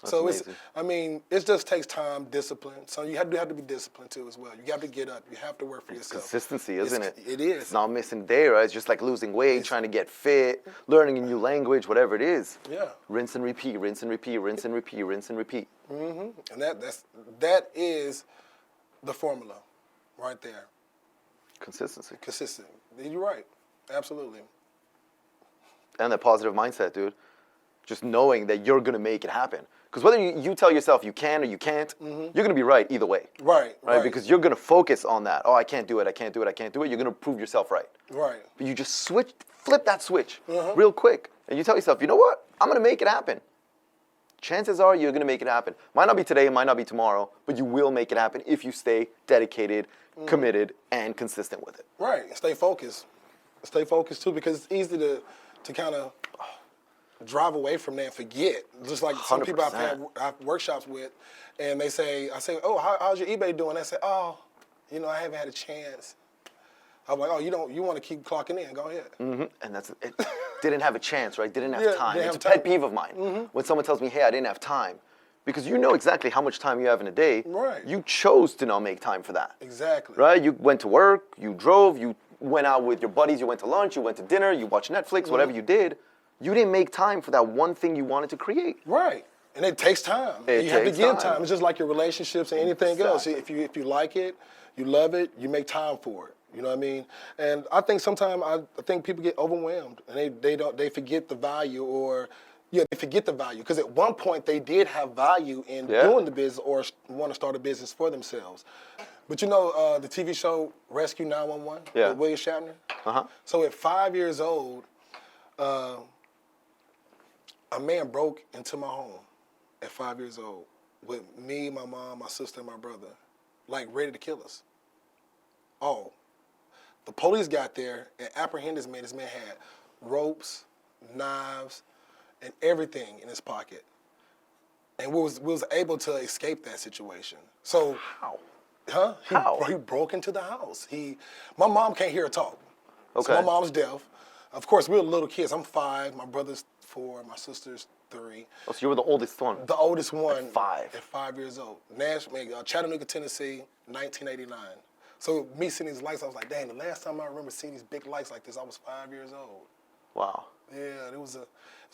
A: So
B: amazing.
A: I mean, it just takes time, discipline. So you have to be disciplined too as well. You have to get up. You have to work for yourself.
B: Consistency, isn't it?
A: It is.
B: It's not missing a day, right? It's just like losing weight, trying to get fit, learning a new language, whatever it is.
A: Yeah.
B: Rinse and repeat, rinse and repeat, rinse and repeat, rinse and repeat.
A: And that is the formula, right there.
B: Consistency.
A: Consistent. You're right. Absolutely.
B: And that positive mindset, dude. Just knowing that you're gonna make it happen. Because whether you tell yourself you can or you can't, you're gonna be right either way.
A: Right.
B: Because you're gonna focus on that. Oh, I can't do it, I can't do it, I can't do it. You're gonna prove yourself right.
A: Right.
B: But you just flip that switch real quick. And you tell yourself, you know what? I'm gonna make it happen. Chances are you're gonna make it happen. Might not be today, might not be tomorrow, but you will make it happen if you stay dedicated, committed, and consistent with it.
A: Right. Stay focused. Stay focused too, because it's easy to kind of drive away from that and forget. Just like some people I've had workshops with, and I say, oh, how's your eBay doing? They say, oh, I haven't had a chance. I'm like, oh, you want to keep clocking in? Go ahead.
B: And that's it. Didn't have a chance, right? Didn't have time.
A: Didn't
B: It's
A: have
B: a pet peeve of mine when someone tells me, hey, I didn't have time. Because you know exactly how much time you have in a day.
A: Right.
B: You chose to not make time for that.
A: Exactly.
B: Right? You went to work, you drove, you went out with your buddies, you went to lunch, you went to dinner, you watched Netflix, whatever you did. You didn't make time for that one thing you wanted to create.
A: Right. And it takes time. You have to give time. It's just like your relationships and anything else. If you like it, you love it, you make time for it. You know what I mean? And I think sometimes I think people get overwhelmed and they forget the value they forget the value, because at one point they did have value in doing the business or want to start a business for themselves. But the TV show Rescue 911 with William Shatner? So at 5 years old, a man broke into my home at 5 years old with me, my mom, my sister, and my brother, like ready to kill us. Oh. The police got there and apprehended this man. This man had ropes, knives, and everything in his pocket. And we was able to escape that situation. So
B: How?
A: Huh? He broke into the house. My mom can't hear her talk.
B: Okay.
A: So my mom's deaf. Of course, we were little kids. I'm 5, my brother's 4, my sister's 3.
B: Oh, so you were the oldest one?
A: The oldest one.
B: At 5.
A: At 5 years old. Chattanooga, Tennessee, 1989. So me seeing these lights, I was like, dang, the last time I remember seeing these big lights like this, I was 5 years old.
B: Wow.
A: Yeah, it was a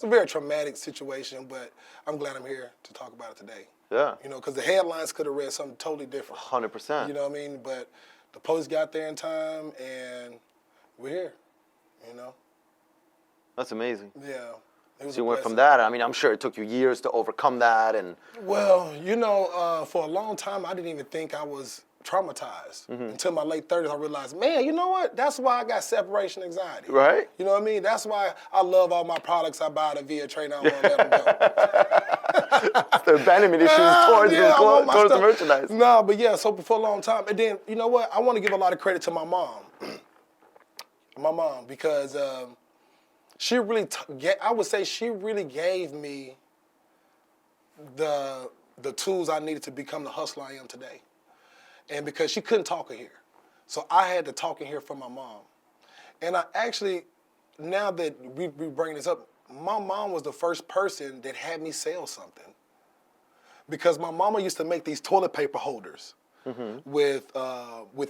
A: very traumatic situation, but I'm glad I'm here to talk about it today.
B: Yeah.
A: Because the headlines could have read something totally different.
B: 100%.
A: You know what I mean? But the police got there in time, and we're here,
B: That's amazing.
A: Yeah. It was
B: So you went from that, I'm sure it took you years to overcome that.
A: Well, for a long time, I didn't even think I was traumatized. Until my late 30s, I realized, man, you know what? That's why I got separation anxiety.
B: Right.
A: You know what I mean? That's why I love all my products I buy at Via Trade. I don't want to let them go.
B: The abandonment issues towards the merchandise.
A: No, but yeah, so for a long time. And then, you know what? I want to give a lot of credit to my mom. Because she really, I would say she really gave me the tools I needed to become the hustler I am today. And because she couldn't talk in here. So I had to talk in here for my mom. And I actually, now that we bring this up, my mom was the first person that had me sell something. Because my mama used to make these toilet paper holders with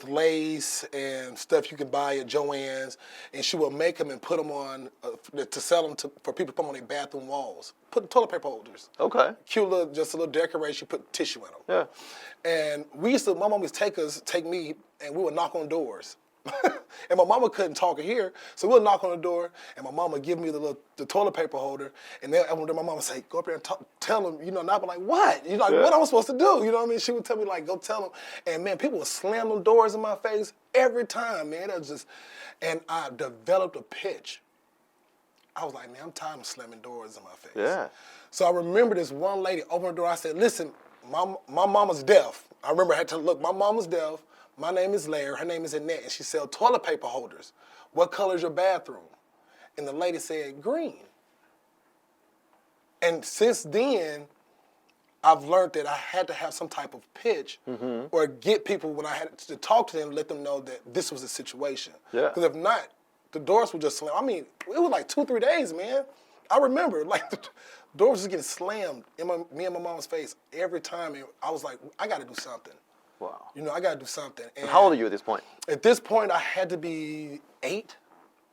A: lace and stuff you can buy at Joann's. And she would make them and put them on, to sell them for people to put them on their bathroom walls. Put toilet paper holders.
B: Okay.
A: Cute just a little decoration, put tissue in them.
B: Yeah.
A: And my mom would take me, and we would knock on doors. And my mama couldn't talk or hear, so we'll knock on the door, and my mama would give me the toilet paper holder, and then my mama would say, go up there and tell them, and I'd be like, what? What am I supposed to do? You know what I mean? She would tell me, go tell them. And man, people would slam them doors in my face every time, man. That was just, and I developed a pitch. I was like, man, I'm tired of slamming doors in my face.
B: Yeah.
A: So I remember this one lady opened the door. I said, listen, my mama's deaf. I remember I had to look, my mama's deaf. My name is Larry, her name is Annette, and she sells toilet paper holders. What color is your bathroom? And the lady said, green. And since then, I've learned that I had to have some type of pitch or get people, when I had to talk to them, let them know that this was the situation.
B: Yeah.
A: Because if not, the doors would just slam. It was like 2-3 days, man. I remember, Doors was getting slammed in me and my mom's face every time, and I was like, I got to do something.
B: Wow.
A: You know, I got to do something. And
B: How old are you at this point?
A: At this point, I had to be 8.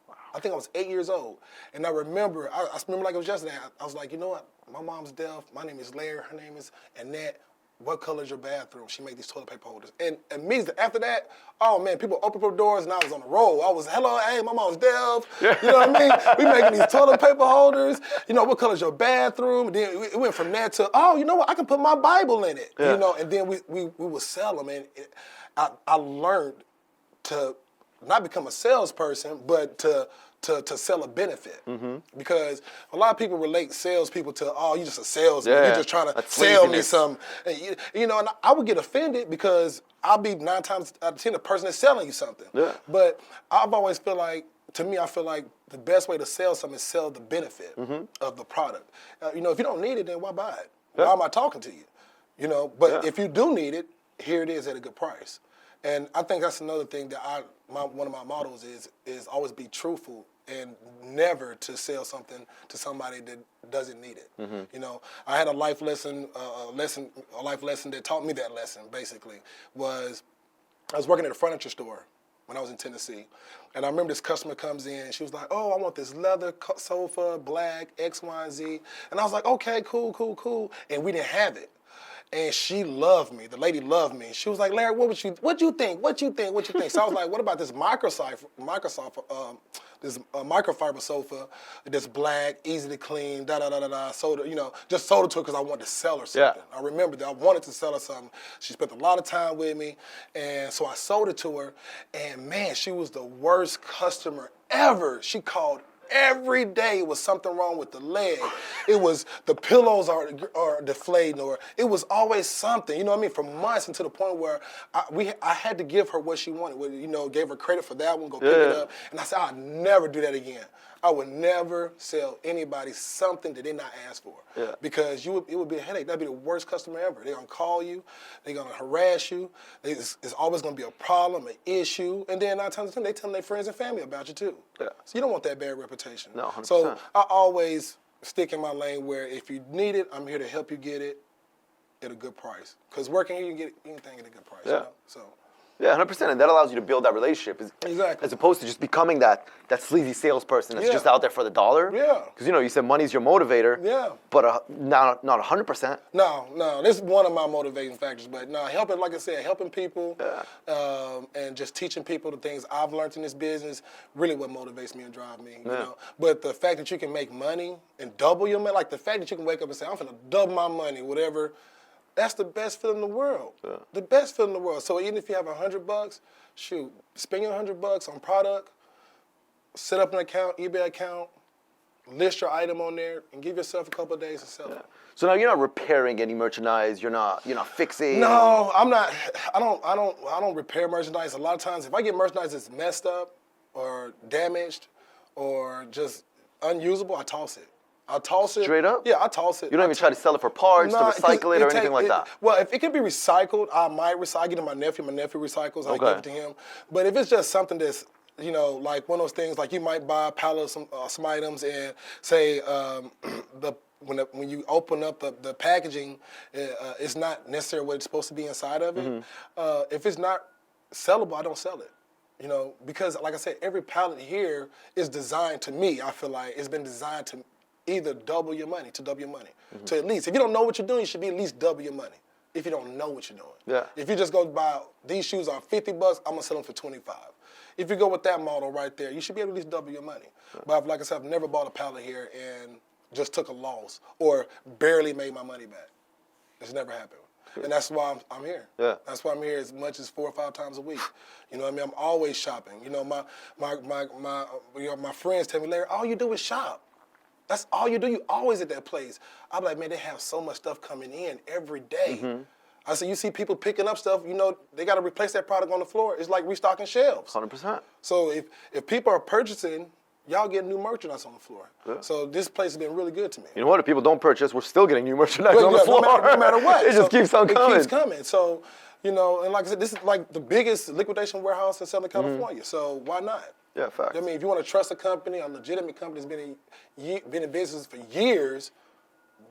A: Wow. I think I was 8 years old. And I remember, I remember like it was yesterday, I was like, you know what? My mom's deaf. My name is Larry. Her name is Annette. What color is your bathroom? She made these toilet paper holders. And immediately after that, oh man, people opened up doors and I was on the roll. I was, hello, hey, my mom's deaf. You know what I mean? We making these toilet paper holders. You know, what color is your bathroom? And then it went from that to, oh, you know what? I can put my Bible in it.
B: Yeah.
A: You know, and then we would sell them. And I learned to not become a salesperson, but to sell a benefit. Because a lot of people relate salespeople to, oh, you're just a salesman.
B: Yeah,
A: You're just trying to
B: that's
A: sell me
B: laziness.
A: something. And you know, and I would get offended because I'll be 9 times out of 10 the person that's selling you something.
B: Yeah.
A: But I've always feel like, to me, I feel like the best way to sell something is sell the benefit of the product. You know, if you don't need it, then why buy it?
B: Yeah.
A: Why am I talking to you? You know, but
B: Yeah.
A: if you do need it, here it is at a good price. And I think that's another thing that one of my mottos is always be truthful and never to sell something to somebody that doesn't need it. You know, I had a life lesson that taught me that lesson. Basically, was I was working at a furniture store when I was in Tennessee, and I remember this customer comes in. She was like, "Oh, I want this leather sofa, black, X, Y, and Z," and I was like, "Okay, cool," and we didn't have it. And she loved me. The lady loved me. She was like, Larry, what you think? What you think? So I was like, what about this microfiber sofa that's black, easy to clean, sold her, you know, just sold it to her because I wanted to sell her something.
B: Yeah.
A: I remember that I wanted to sell her something. She spent a lot of time with me, and so I sold it to her, and man, she was the worst customer ever. She called every day was something wrong with the leg. It was the pillows are deflating, or it was always something. You know what I mean? For months, and to the point where I had to give her what she wanted. You know, gave her credit for that one, go pick it up, and I said I'd never do that again. I would never sell anybody something that they did not ask for, because it would be a headache. That'd be the worst customer ever. They're gonna call you, they're gonna harass you. It's always gonna be a problem, an issue, and then 9 times out of 10 they tell their friends and family about you too.
B: Yeah.
A: So you don't want that bad reputation.
B: No, 100%.
A: So I always stick in my lane where if you need it, I'm here to help you get it at a good price. Because working here, you can get anything at a good price.
B: Yeah.
A: You know? So.
B: Yeah, 100%, and that allows you to build that relationship.
A: Exactly.
B: As opposed to just becoming that sleazy salesperson that's
A: Yeah.
B: just out there for the dollar.
A: Yeah.
B: Because, you know, you said money's your motivator.
A: Yeah.
B: But not 100%.
A: No, this is one of my motivating factors. But no, helping, like I said, helping people and just teaching people the things I've learned in this business, really what motivates me and drives me. You know? But the fact that you can make money and double your money, like the fact that you can wake up and say, I'm going to double my money, whatever, that's the best feeling in the world. Yeah. The best feeling in the world. So even if you have $100, shoot, spend your $100 on product, set up an account, eBay account, list your item on there, and give yourself a couple of days to sell it.
B: So now you're not repairing any merchandise. You're not fixing.
A: No, I'm not. I don't repair merchandise. A lot of times, if I get merchandise that's messed up or damaged or just unusable, I toss it. I'll toss it.
B: Straight up?
A: Yeah, I toss it.
B: You don't even try to sell it for parts, to recycle it, or anything like that?
A: Well, if it can be recycled, I might recycle. I get it to my nephew. My nephew recycles. I give it to him. But if it's just something that's, you know, like one of those things, like you might buy a pallet of some items and say when you open up the packaging, it's not necessarily what it's supposed to be inside of it. If it's not sellable, I don't sell it. You know, because like I said, every pallet here is designed to me. I feel like it's been designed to either double your money, to at least. If you don't know what you're doing, you should be at least double your money. If you don't know what you're doing.
B: Yeah.
A: If you just go buy, these shoes are $50, I'm gonna sell them for $25. If you go with that model right there, you should be able to at least double your money. But like I said, I've never bought a pallet here and just took a loss or barely made my money back. It's never happened. And that's why I'm here. Yeah. That's why I'm here as much as 4 or 5 times a week. You know what I mean? I'm always shopping. You know, my friends tell me, Larry, all you do is shop. That's all you do. You always at that place. I'm like, man, they have so much stuff coming in every day. I said, you see people picking up stuff, you know, they got to replace that product on the floor. It's like restocking shelves.
B: 100%.
A: So if people are purchasing, y'all get new merchandise on the floor. Yeah. So this place has been really good to me.
B: You know what? If people don't purchase, we're still getting new merchandise on the floor.
A: No matter what.
B: It just keeps on coming.
A: It keeps coming. So, you know, and like I said, this is like the biggest liquidation warehouse in Southern California. So why not?
B: Yeah, facts.
A: I mean, if you want to trust a company, a legitimate company that's been in business for years,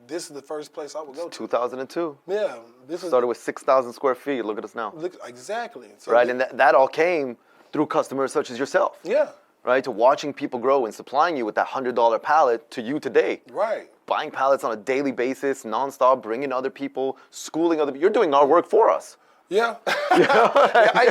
A: this is the first place I would go to.
B: 2002.
A: Yeah, this is
B: Started with 6,000 square feet. Look at us now.
A: exactly. So
B: Right, and that all came through customers such as yourself.
A: yeah,
B: Right, to watching people grow and supplying you with that $100 pallet to you today.
A: right.
B: Buying pallets on a daily basis, nonstop, bringing other people, schooling other people. You're doing our work for us.
A: Yeah. Y'all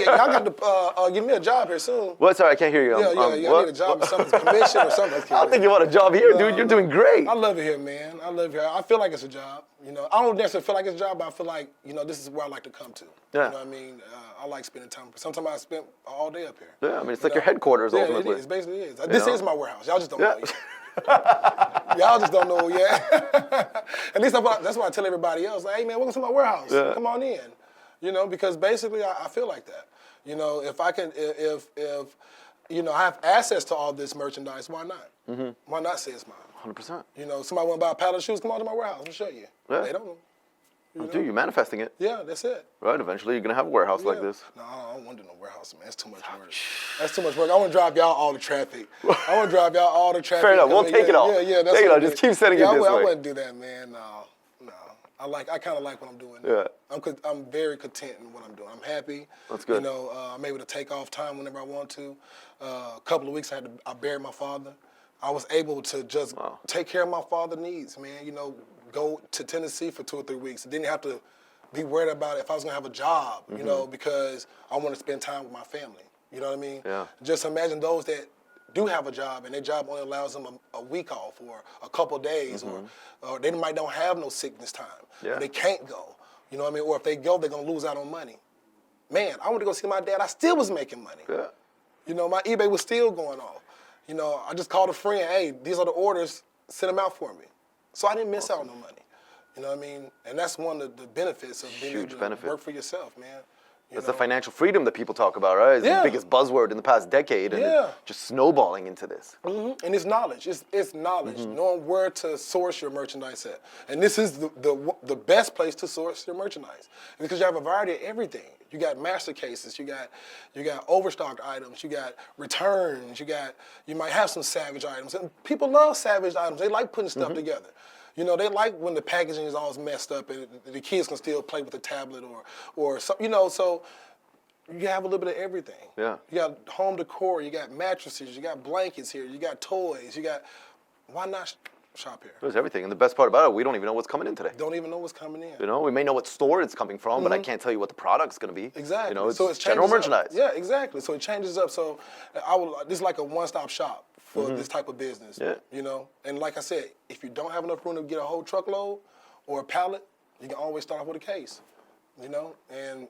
A: got to give me a job here soon.
B: What? Sorry, I can't hear you.
A: Y'all need a job or something, commission or something.
B: I don't think you want a job here, dude. You're doing great.
A: I love it here, man. I love it here. I feel like it's a job. You know, I don't necessarily feel like it's a job, but I feel like, you know, this is where I like to come to.
B: Yeah.
A: You know what I mean? I like spending time. Sometimes I spend all day up here.
B: Yeah, I mean, it's like your headquarters
A: Yeah,
B: ultimately.
A: it is. Basically, it is. This is my warehouse. Y'all just don't know
B: Yeah.
A: yet. Y'all just don't know yet. At least that's why I tell everybody else, like, hey, man, welcome to my warehouse.
B: Yeah.
A: Come on in. You know, because basically I feel like that. You know, if I can, if you know, I have access to all this merchandise, why not? Mm-hmm. Why not say it's mine?
B: 100%.
A: You know, somebody want to buy a pallet of shoes, come on to my warehouse, I'll show you.
B: Yeah.
A: They don't know.
B: Dude, you're manifesting it.
A: Yeah, that's it.
B: Right, eventually you're going to have a warehouse like this.
A: No, I don't want to do no warehouse, man. That's too much work. That's too much work. I want to drive y'all all the traffic. I want to drive y'all all the traffic.
B: Fair enough. We'll take it all.
A: Yeah, that's
B: take it
A: what
B: all. Just keep sending it this way.
A: I wouldn't do that, man. No. I kind of like what I'm doing.
B: Yeah.
A: I'm very content in what I'm doing. I'm happy.
B: That's good.
A: You know, I'm able to take off time whenever I want to. A couple of weeks I buried my father. I was able to just take care of my father's needs, man. You know, go to Tennessee for 2 or 3 weeks. Didn't have to be worried about if I was gonna have a job, you know, because I want to spend time with my family. You know what I mean?
B: Yeah.
A: Just imagine those that do have a job and their job only allows them a week off or a couple days or they might don't have no sickness time.
B: Yeah.
A: They can't go. You know what I mean? Or if they go, they're gonna lose out on money. Man, I went to go see my dad. I still was making money.
B: Yeah.
A: You know, my eBay was still going off. You know, I just called a friend, hey, these are the orders, send them out for me. So I didn't miss out on no money. You know what I mean? And that's one of the benefits of being able to work for yourself, man.
B: That's the financial freedom that people talk about, right? It's the biggest buzzword in the past decade, and it's just snowballing into this.
A: And it's knowledge. It's knowledge, knowing where to source your merchandise at. And this is the best place to source your merchandise because you have a variety of everything. You got master cases, you got overstocked items, you got returns, you might have some savage items. And people love savage items. They like putting stuff together. You know, they like when the packaging is all messed up and the kids can still play with the tablet or something, you know, so you have a little bit of everything.
B: Yeah.
A: You got home decor, you got mattresses, you got blankets here, you got toys, why not shop here?
B: There's everything. And the best part about it, we don't even know what's coming in today.
A: Don't even know what's coming in.
B: You know, we may know what store it's coming from, but I can't tell you what the product's going to be.
A: Exactly.
B: You know, it's
A: so it
B: general merchandise.
A: Yeah, exactly. So it changes up. So this is like a one-stop shop for this type of business.
B: Yeah.
A: You know, and like I said, if you don't have enough room to get a whole truckload or a pallet, you can always start off with a case. You know, and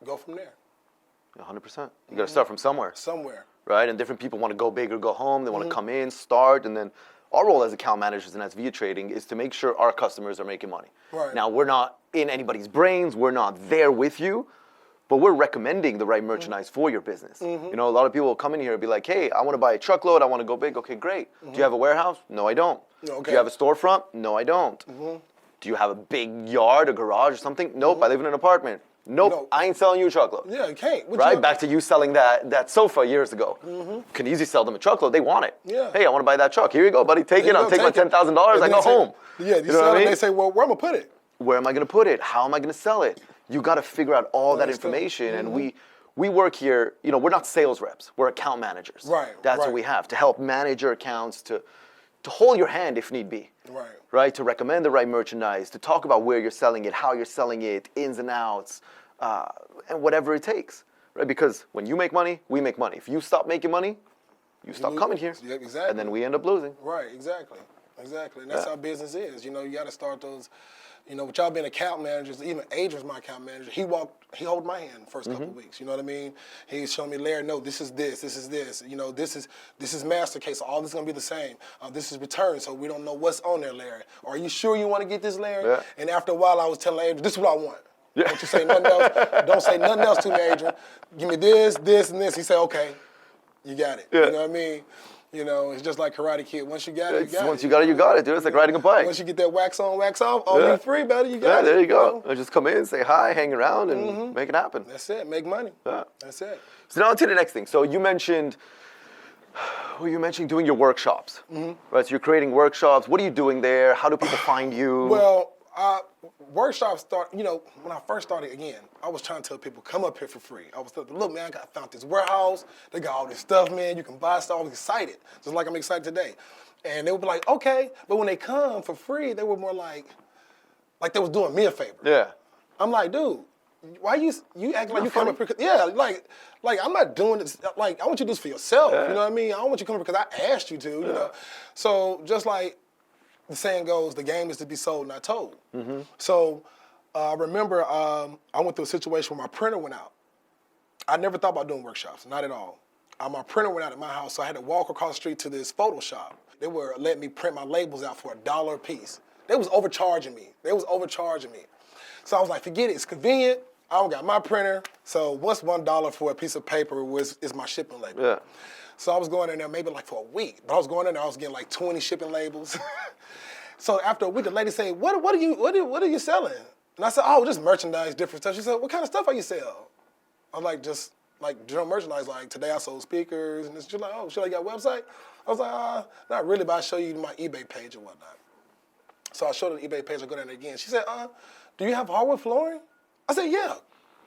A: go from there.
B: 100%. You got to start from somewhere.
A: Somewhere.
B: Right? And different people want to go big or go home. They want to come in, start, and then our role as account managers and as Via Trading is to make sure our customers are making money.
A: Right.
B: Now, we're not in anybody's brains. We're not there with you, but we're recommending the right merchandise for your business. You know, a lot of people will come in here and be like, hey, I want to buy a truckload. I want to go big. Okay, great. Do you have a warehouse? No, I don't.
A: Okay.
B: Do you have a storefront? No, I don't. Do you have a big yard, a garage or something? Nope, I live in an apartment. Nope,
A: No.
B: I ain't selling you a truckload.
A: Yeah, you can't.
B: Right, back to you selling that sofa years ago. Can easily sell them a truckload. They want it.
A: Yeah.
B: Hey, I want to buy that truck. Here you go, buddy. Take it. I'll take my $10,000. I go home.
A: Yeah, you
B: know
A: sell
B: what I
A: it.
B: mean?
A: They say, well, where am I gonna put it?
B: Where am I going to put it? How am I going to sell it? You got to figure out all that information. And we work here. You know, we're not sales reps. We're account managers.
A: Right.
B: That's what we have to help manage your accounts, to hold your hand if need be.
A: Right.
B: Right. To recommend the right merchandise. To talk about where you're selling it, how you're selling it, ins and outs. And whatever it takes, right? Because when you make money, we make money. If you stop making money, you stop coming here.
A: Yeah, exactly.
B: And then we end up losing.
A: Right, exactly. And that's how business is. You know, you got to start those, you know, with y'all being account managers, even Adrian's my account manager. He held my hand the first couple of weeks. You know what I mean? He's showing me, Larry, no, this is this. You know, this is master case. So all this is going to be the same. This is return, so we don't know what's on there, Larry. Are you sure you want to get this, Larry?
B: Yeah.
A: And after a while, I was telling Adrian, this is what I want.
B: Yeah.
A: Don't you say nothing else. Don't say nothing else to me, Adrian. Give me this, and this. He said, okay, you got it.
B: Yeah.
A: You know what I mean? You know, it's just like Karate Kid. Once you got it, you got it.
B: Once you got it, you got it, dude. It's like riding a bike.
A: Once you get that wax on, wax off, you're free, buddy. You got it.
B: Yeah, there you go.
A: know?
B: Just come in, say hi, hang around, and make it happen.
A: That's it. Make money.
B: Yeah.
A: That's it.
B: So now on to the next thing. So you mentioned Well, you mentioned doing your workshops, right? So you're creating workshops. What are you doing there? How do people find you?
A: Well, workshops start, when I first started, again, I was trying to tell people, come up here for free. I was telling, look, man, I found this warehouse. They got all this stuff, man. You can buy stuff. I was excited, just like I'm excited today. And they would be like, okay. But when they come for free, they were more like they was doing me a favor.
B: Yeah.
A: I'm like, dude, why you act like you come up here? Yeah, like I'm not doing this. Like, I want you to do this for yourself.
B: Yeah.
A: You know what I mean? I don't want you to come here because I asked you to. You know. So just like the saying goes, the game is to be sold, not told. So I remember I went through a situation where my printer went out. I never thought about doing workshops, not at all. My printer went out at my house, so I had to walk across the street to this photo shop. They were letting me print my labels out for $1 a piece. They was overcharging me. So I was like, forget it, it's convenient. I don't got my printer, so what's $1 for a piece of paper is my shipping label.
B: Yeah.
A: So I was going in there maybe like for a week, but I was going in there, I was getting like 20 shipping labels. So after a week, the lady said, what are you selling? And I said, oh, just merchandise, different stuff. She said, what kind of stuff are you selling? I'm like, just like general merchandise, like today I sold speakers, and she's like, oh, should I get a website? I was like, not really, but I'll show you my eBay page and whatnot. So I showed her the eBay page, I go down there again. She said, do you have hardwood flooring? I said, yeah,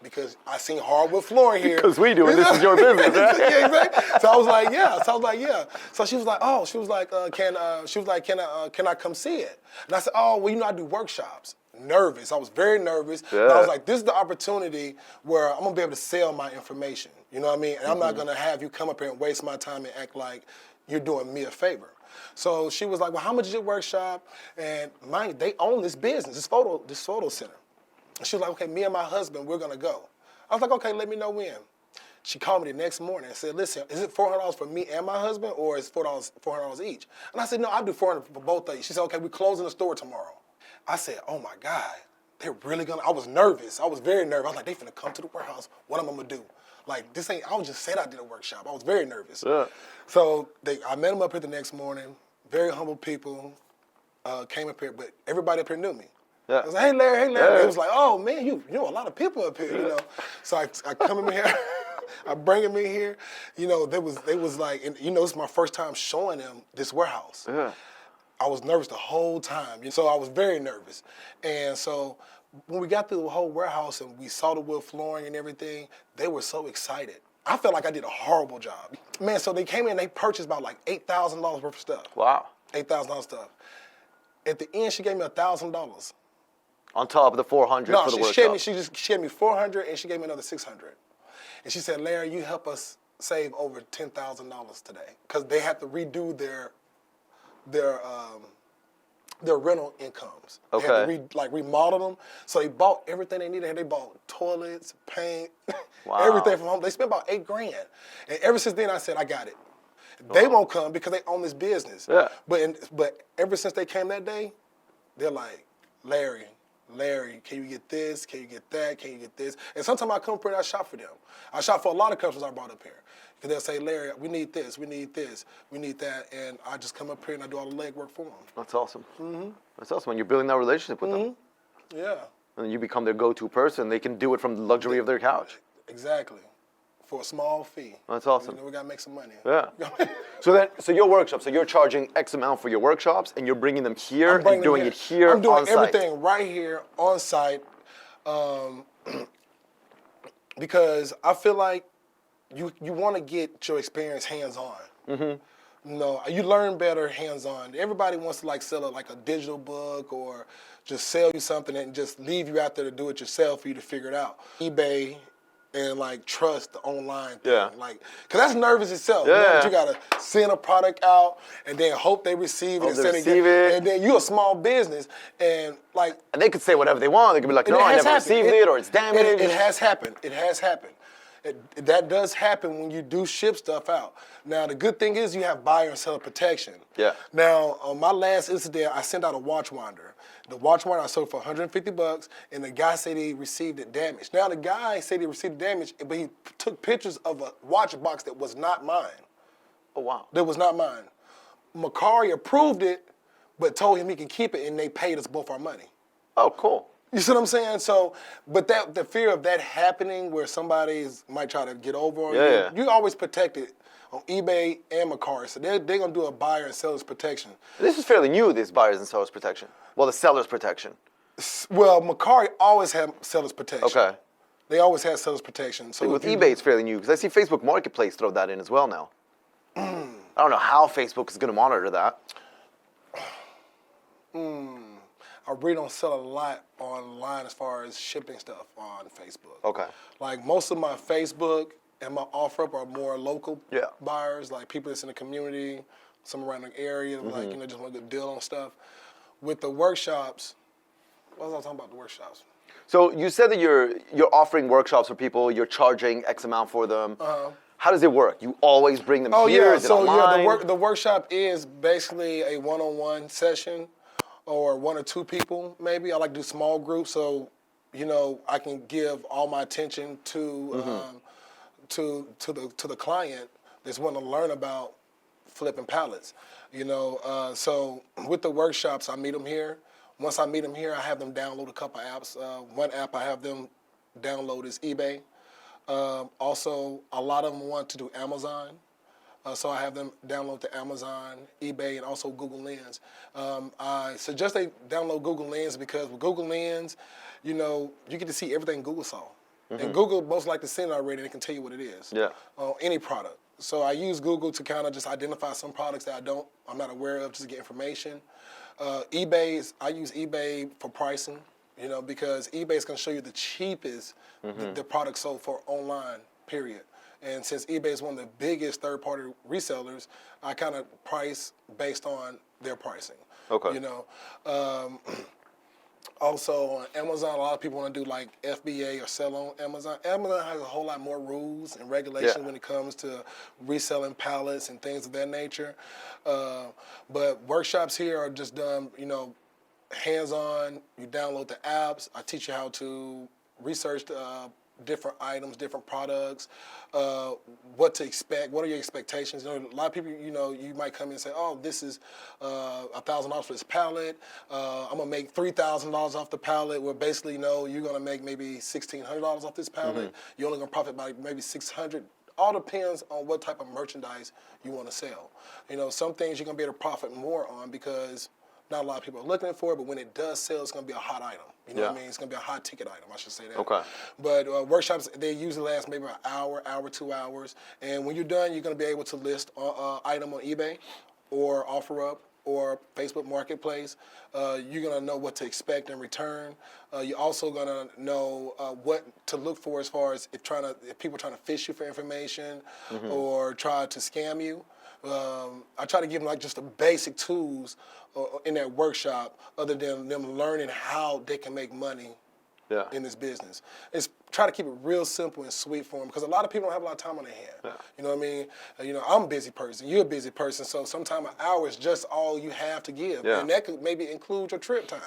A: because I seen hardwood flooring here.
B: Because we do, and this is your business, right?
A: Yeah, exactly. So I was like, yeah. So she was like, can I come see it? And I said, oh, well, I do workshops. Nervous. I was very nervous.
B: Yeah.
A: But I was like, this is the opportunity where I'm gonna be able to sell my information. You know what I mean? And I'm not gonna have you come up here and waste my time and act like you're doing me a favor. So she was like, well, how much is your workshop? And they own this business, this photo center. And she was like, okay, me and my husband, we're gonna go. I was like, okay, let me know when. She called me the next morning and said, listen, is it $400 for me and my husband, or is $400 each? And I said, no, I'll do $400 for both of you. She said, okay, we're closing the store tomorrow. I said, oh my God, they're really gonna, I was nervous. I was very nervous. I was like, they finna come to the warehouse. What am I gonna do? Like, I was just said I did a workshop. I was very nervous.
B: Yeah.
A: So I met them up here the next morning. Very humble people came up here, but everybody up here knew me.
B: Yeah.
A: I was like, hey Larry.
B: Yeah.
A: They was like, oh man, you know a lot of people up here, So I come in here, I bring them in here. They was like, and it's my first time showing them this warehouse.
B: Yeah.
A: I was nervous the whole time. So I was very nervous. And so when we got through the whole warehouse and we saw the wood flooring and everything, they were so excited. I felt like I did a horrible job. Man, so they came in, they purchased about like $8,000 worth of stuff.
B: Wow.
A: $8,000 stuff. At the end, she gave me $1,000.
B: On top of the 400
A: No,
B: for the
A: she
B: workshop.
A: gave me 400 and she gave me another 600. And she said, Larry, you help us save over $10,000 today. Because they have to redo their rental incomes.
B: Okay.
A: They had to remodel them. So they bought everything they needed. They bought toilets, paint,
B: Wow.
A: everything from home. They spent about $8,000. And ever since then, I said, I got it. They won't come because they own this business.
B: Yeah.
A: But ever since they came that day, they're like, Larry, can you get this? Can you get that? Can you get this? And sometimes I come up here and I shop for them. I shop for a lot of customers I brought up here. Because they'll say, Larry, we need this, we need this, we need that. And I just come up here and I do all the legwork for them.
B: That's awesome. Mm-hmm. That's awesome. When you're building that relationship with them.
A: Yeah.
B: And you become their go-to person. They can do it from the luxury of their couch.
A: Exactly. For a small fee.
B: That's awesome.
A: We got to make some money.
B: Yeah. So your workshop, so you're charging X amount for your workshops and you're bringing them here and doing it here
A: I'm doing
B: on site.
A: everything right here on site because I feel like you want to get your experience hands-on. Mm-hmm. You learn better hands-on. Everybody wants to sell a digital book or just sell you something and just leave you out there to do it yourself for you to figure it out. eBay and trust the online thing.
B: Yeah.
A: Cause that's nervous itself.
B: Yeah.
A: You gotta send a product out and then hope they receive it and send it. And then you're a small business and
B: And they could say whatever they want. They could be like, no, I never received it, or it's damaged.
A: It has happened. It has happened. That does happen when you do ship stuff out. Now, the good thing is you have buyer and seller protection.
B: Yeah.
A: Now, on my last incident, I sent out a watch winder. The watch winder I sold for $150, and the guy said he received it damaged. Now, the guy said he received it damaged, but he took pictures of a watch box that was not mine.
B: Oh, wow.
A: That was not mine. Macari approved it, but told him he could keep it, and they paid us both our money.
B: Oh, cool.
A: You see what I'm saying? So, but the fear of that happening where somebody might try to get over on you, you always protect it on eBay and Mercari. So they're going to do a buyer and seller's protection.
B: This is fairly new, this buyers and sellers protection. Well, the seller's protection.
A: Well, Mercari always had seller's protection.
B: Okay.
A: They always had seller's protection. So
B: with eBay, it's fairly new because I see Facebook Marketplace throw that in as well now. I don't know how Facebook is going to monitor that.
A: I really don't sell a lot online as far as shipping stuff on Facebook.
B: Okay.
A: Like most of my Facebook and my OfferUp are more local
B: Yeah.
A: buyers, like people that's in the community, some around the area, like, you know, just want a good deal on stuff. With the workshops, what was I talking about the workshops?
B: So you said that you're offering workshops for people, you're charging X amount for them. How does it work? You always bring them here?
A: Yeah,
B: Is it
A: so
B: online?
A: the workshop is basically a one-on-one session or one or two people maybe. I like to do small groups so, you know, I can give all my attention to the client that's wanting to learn about flipping pallets. You know, so with the workshops, I meet them here. Once I meet them here, I have them download a couple apps. One app I have them download is eBay. Also, a lot of them want to do Amazon. So I have them download the Amazon, eBay, and also Google Lens. I suggest they download Google Lens because with Google Lens, you know, you get to see everything Google saw. And Google most likely seen it already and it can tell you what it is on any product. So I use Google to kind of just identify some products that I'm not aware of, just to get information. I use eBay for pricing, you know, because eBay is going to show you the cheapest the product sold for online, period. And since eBay is one of the biggest third-party resellers, I kind of price based on their pricing.
B: Okay.
A: You know, also on Amazon, a lot of people want to do like FBA or sell on Amazon. Amazon has a whole lot more rules and regulation when it comes to reselling pallets and things of that nature. But workshops here are just done, you know, hands-on. You download the apps. I teach you how to research different items, different products, what to expect, what are your expectations. You know, a lot of people, you know, you might come in and say, oh, this is $1,000 for this pallet. I'm going to make $3,000 off the pallet, where basically, you know, you're going to make maybe $1,600 off this pallet. You're only going to profit by maybe $600. All depends on what type of merchandise you want to sell. You know, some things you're going to be able to profit more on because not a lot of people are looking for it, but when it does sell, it's going to be a hot item. You know what I mean? It's going to be a hot ticket item, I should say that.
B: Okay.
A: But workshops, they usually last maybe an hour, 2 hours. And when you're done, you're going to be able to list an item on eBay or OfferUp or Facebook Marketplace. You're going to know what to expect in return. You're also going to know what to look for as far as if people are trying to fish you for information or try to scam you. I try to give them like just the basic tools in that workshop, other than them learning how they can make money in this business. It's try to keep it real simple and sweet for them, because a lot of people don't have a lot of time on their hand. You know what I mean? You know, I'm a busy person. You're a busy person. So sometimes an hour is just all you have to give, and that could maybe include your trip time.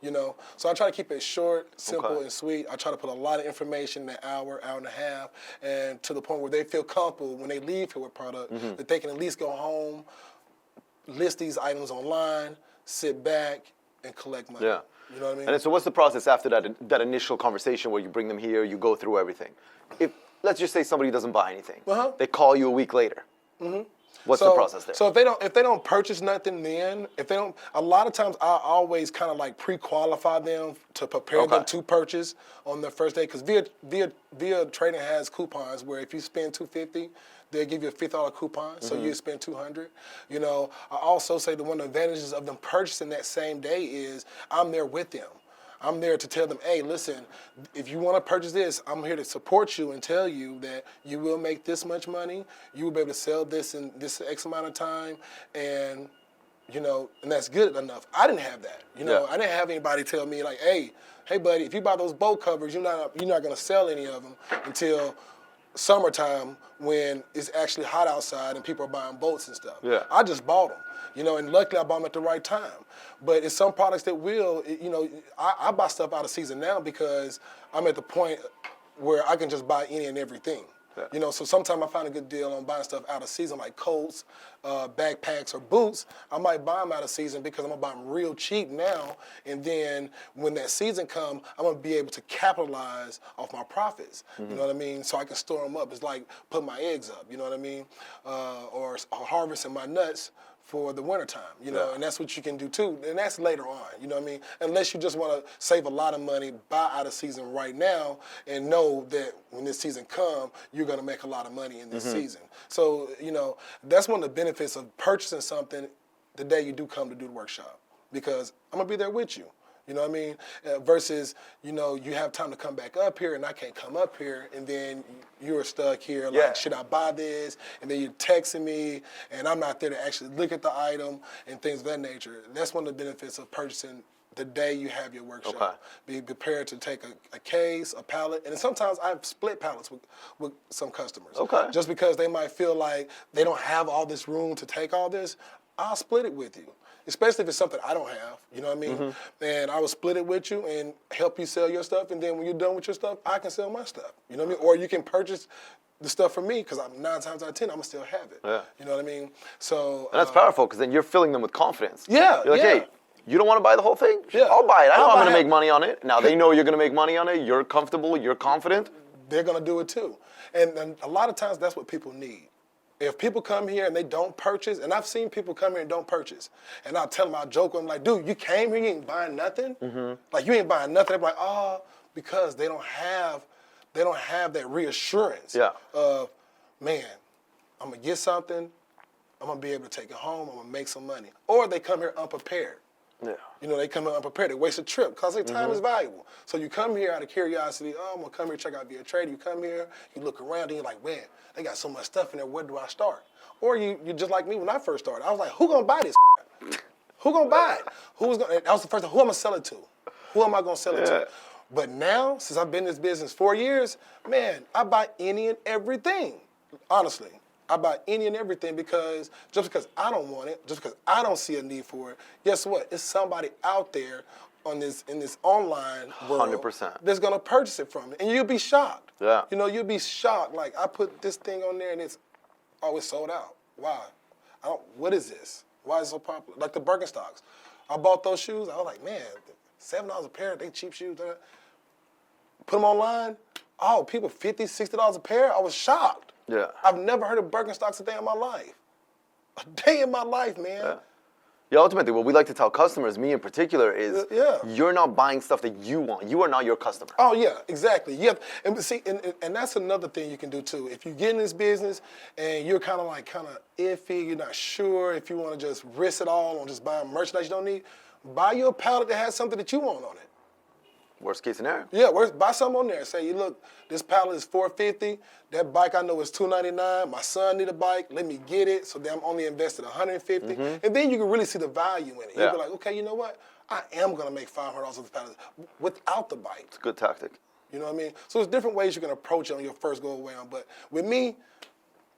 A: You know, so I try to keep it short, simple, and sweet. I try to put a lot of information in an hour, hour and a half, and to the point where they feel comfortable when they leave here with product, that they can at least go home, list these items online, sit back, and collect money.
B: Yeah.
A: You know what I mean?
B: And so what's the process after that initial conversation where you bring them here, you go through everything? If, let's just say somebody doesn't buy anything. They call you a week later. What's the process there?
A: So if they don't purchase nothing, then a lot of times I always kind of like pre-qualify them to prepare them to purchase on their first day, because via trading has coupons where if you spend $250, they'll give you a $50 coupon, so you spend $200. You know, I also say that one of the advantages of them purchasing that same day is I'm there with them. I'm there to tell them, hey, listen, if you want to purchase this, I'm here to support you and tell you that you will make this much money, you will be able to sell this in this X amount of time, and you know, and that's good enough. I didn't have that. You know, I didn't have anybody tell me like, hey, buddy, if you buy those boat covers, you're not going to sell any of them until summertime when it's actually hot outside and people are buying boats and stuff. I just bought them, you know, and luckily I bought them at the right time. But it's some products that will, you know, I buy stuff out of season now because I'm at the point where I can just buy any and everything.
B: Yeah.
A: You know, so sometimes I find a good deal on buying stuff out of season, like coats, backpacks, or boots. I might buy them out of season because I'm gonna buy them real cheap now, and then when that season comes, I'm gonna be able to capitalize off my profits. You know what I mean? So I can store them up. It's like putting my eggs up. You know what I mean? Or harvesting my nuts for the wintertime, you know, and that's what you can do too, and that's later on, you know what I mean? Unless you just want to save a lot of money, buy out of season right now, and know that when this season comes, you're going to make a lot of money in this season. So, you know, that's one of the benefits of purchasing something the day you do come to do the workshop, because I'm going to be there with you. You know what I mean? Versus, you know, you have time to come back up here and I can't come up here, and then you're stuck here like, should I buy this? And then you're texting me and I'm not there to actually look at the item and things of that nature. That's one of the benefits of purchasing the day you have your workshop.
B: Okay.
A: Be prepared to take a case, a pallet, and sometimes I've split pallets with some customers.
B: Okay.
A: Just because they might feel like they don't have all this room to take all this, I'll split it with you. Especially if it's something I don't have, you know what I mean? And I will split it with you and help you sell your stuff, and then when you're done with your stuff, I can sell my stuff, you know what I mean? Or you can purchase the stuff from me, because 9 times out of 10, I'm gonna still have it.
B: Yeah.
A: You know what I mean? So
B: And that's powerful, because then you're filling them with confidence.
A: Yeah,
B: You're like,
A: yeah.
B: hey, you don't want to buy the whole thing?
A: Yeah.
B: I'll buy it. I know
A: I'll
B: I'm
A: buy
B: going to
A: it.
B: make money on it. Now they know you're going to make money on it. You're comfortable. You're confident.
A: they're gonna do it too. And a lot of times that's what people need. If people come here and they don't purchase, and I've seen people come here and don't purchase, and I'll tell them, I'll joke with them like, dude, you came here, you ain't buying nothing? Like, you ain't buying nothing. They're like, oh, because they don't have that reassurance of, man, I'm gonna get something, I'm gonna be able to take it home, I'm gonna make some money. Or they come here unprepared.
B: Yeah.
A: You know, they come here unprepared. They waste a trip because their time is valuable. So you come here out of curiosity. Oh, I'm going to come here, check out Via Trade. You come here, you look around, and you're like, man, they got so much stuff in there. Where do I start? Or you just like me when I first started. I was like, who going to buy this? Who going to buy it? That was the first thing. Who am I going to sell it to? Who am I going to sell it to? But now, since I've been in this business 4 years, man, I buy any and everything, honestly. I buy any and everything because just because I don't want it, just because I don't see a need for it, guess what? It's somebody out there in this online world
B: 100%.
A: that's gonna purchase it from me, and you'll be shocked.
B: Yeah.
A: You know, you'll be shocked. Like, I put this thing on there and it's sold out. Why? What is this? Why is it so popular? Like the Birkenstocks. I bought those shoes. I was like, man, $7 a pair. They cheap shoes. Put them online. Oh, people $50, $60 a pair. I was shocked.
B: Yeah.
A: I've never heard of Birkenstocks a day in my life. A day in my life, man.
B: Yeah. Yeah, ultimately, what we like to tell customers, me in particular, is you're not buying stuff that you want. You are not your customer.
A: Oh, yeah, exactly. Yeah, and see, and that's another thing you can do, too. If you get in this business and you're kind of iffy, you're not sure if you want to just risk it all on just buying merchandise you don't need, buy you a pallet that has something that you want on it.
B: Worst case scenario.
A: Yeah, buy something on there. Say, look, this pallet is $450. That bike I know is $299. My son need a bike. Let me get it. So then I'm only invested $150. And then you can really see the value in it.
B: Yeah.
A: You'll be like, okay, you know what? I am gonna make $500 with this pallet without the bike.
B: It's a good tactic.
A: You know what I mean? So there's different ways you can approach it on your first go around. But with me,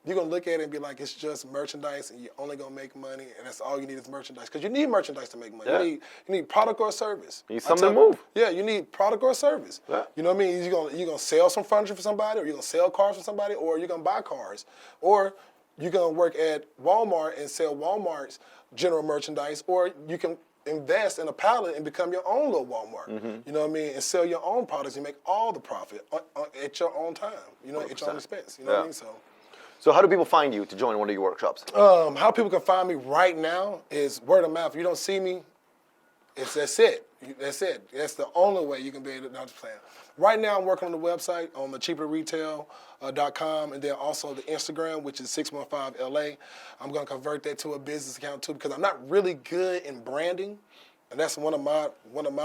A: you're gonna look at it and be like, it's just merchandise, and you're only gonna make money, and that's all you need is merchandise. Because you need merchandise to make money.
B: Yeah.
A: You need product or service.
B: You need something to move.
A: Yeah, you need product or service.
B: Yeah.
A: You know what I mean? You're gonna sell some furniture for somebody, or you're gonna sell cars for somebody, or you're gonna buy cars, or you're gonna work at Walmart and sell Walmart's general merchandise, or you can invest in a pallet and become your own little Walmart. You know what I mean? And sell your own products and make all the profit at your own time. You know, at your own expense. You know what I mean?
B: So how do people find you to join one of your workshops?
A: How people can find me right now is word of mouth. If you don't see me, that's it. That's it. That's the only way you can be able to understand. Right now, I'm working on the website on the cheaperretail.com, and then also the Instagram, which is 615LA. I'm going to convert that to a business account too, because I'm not really good in branding, and that's one of my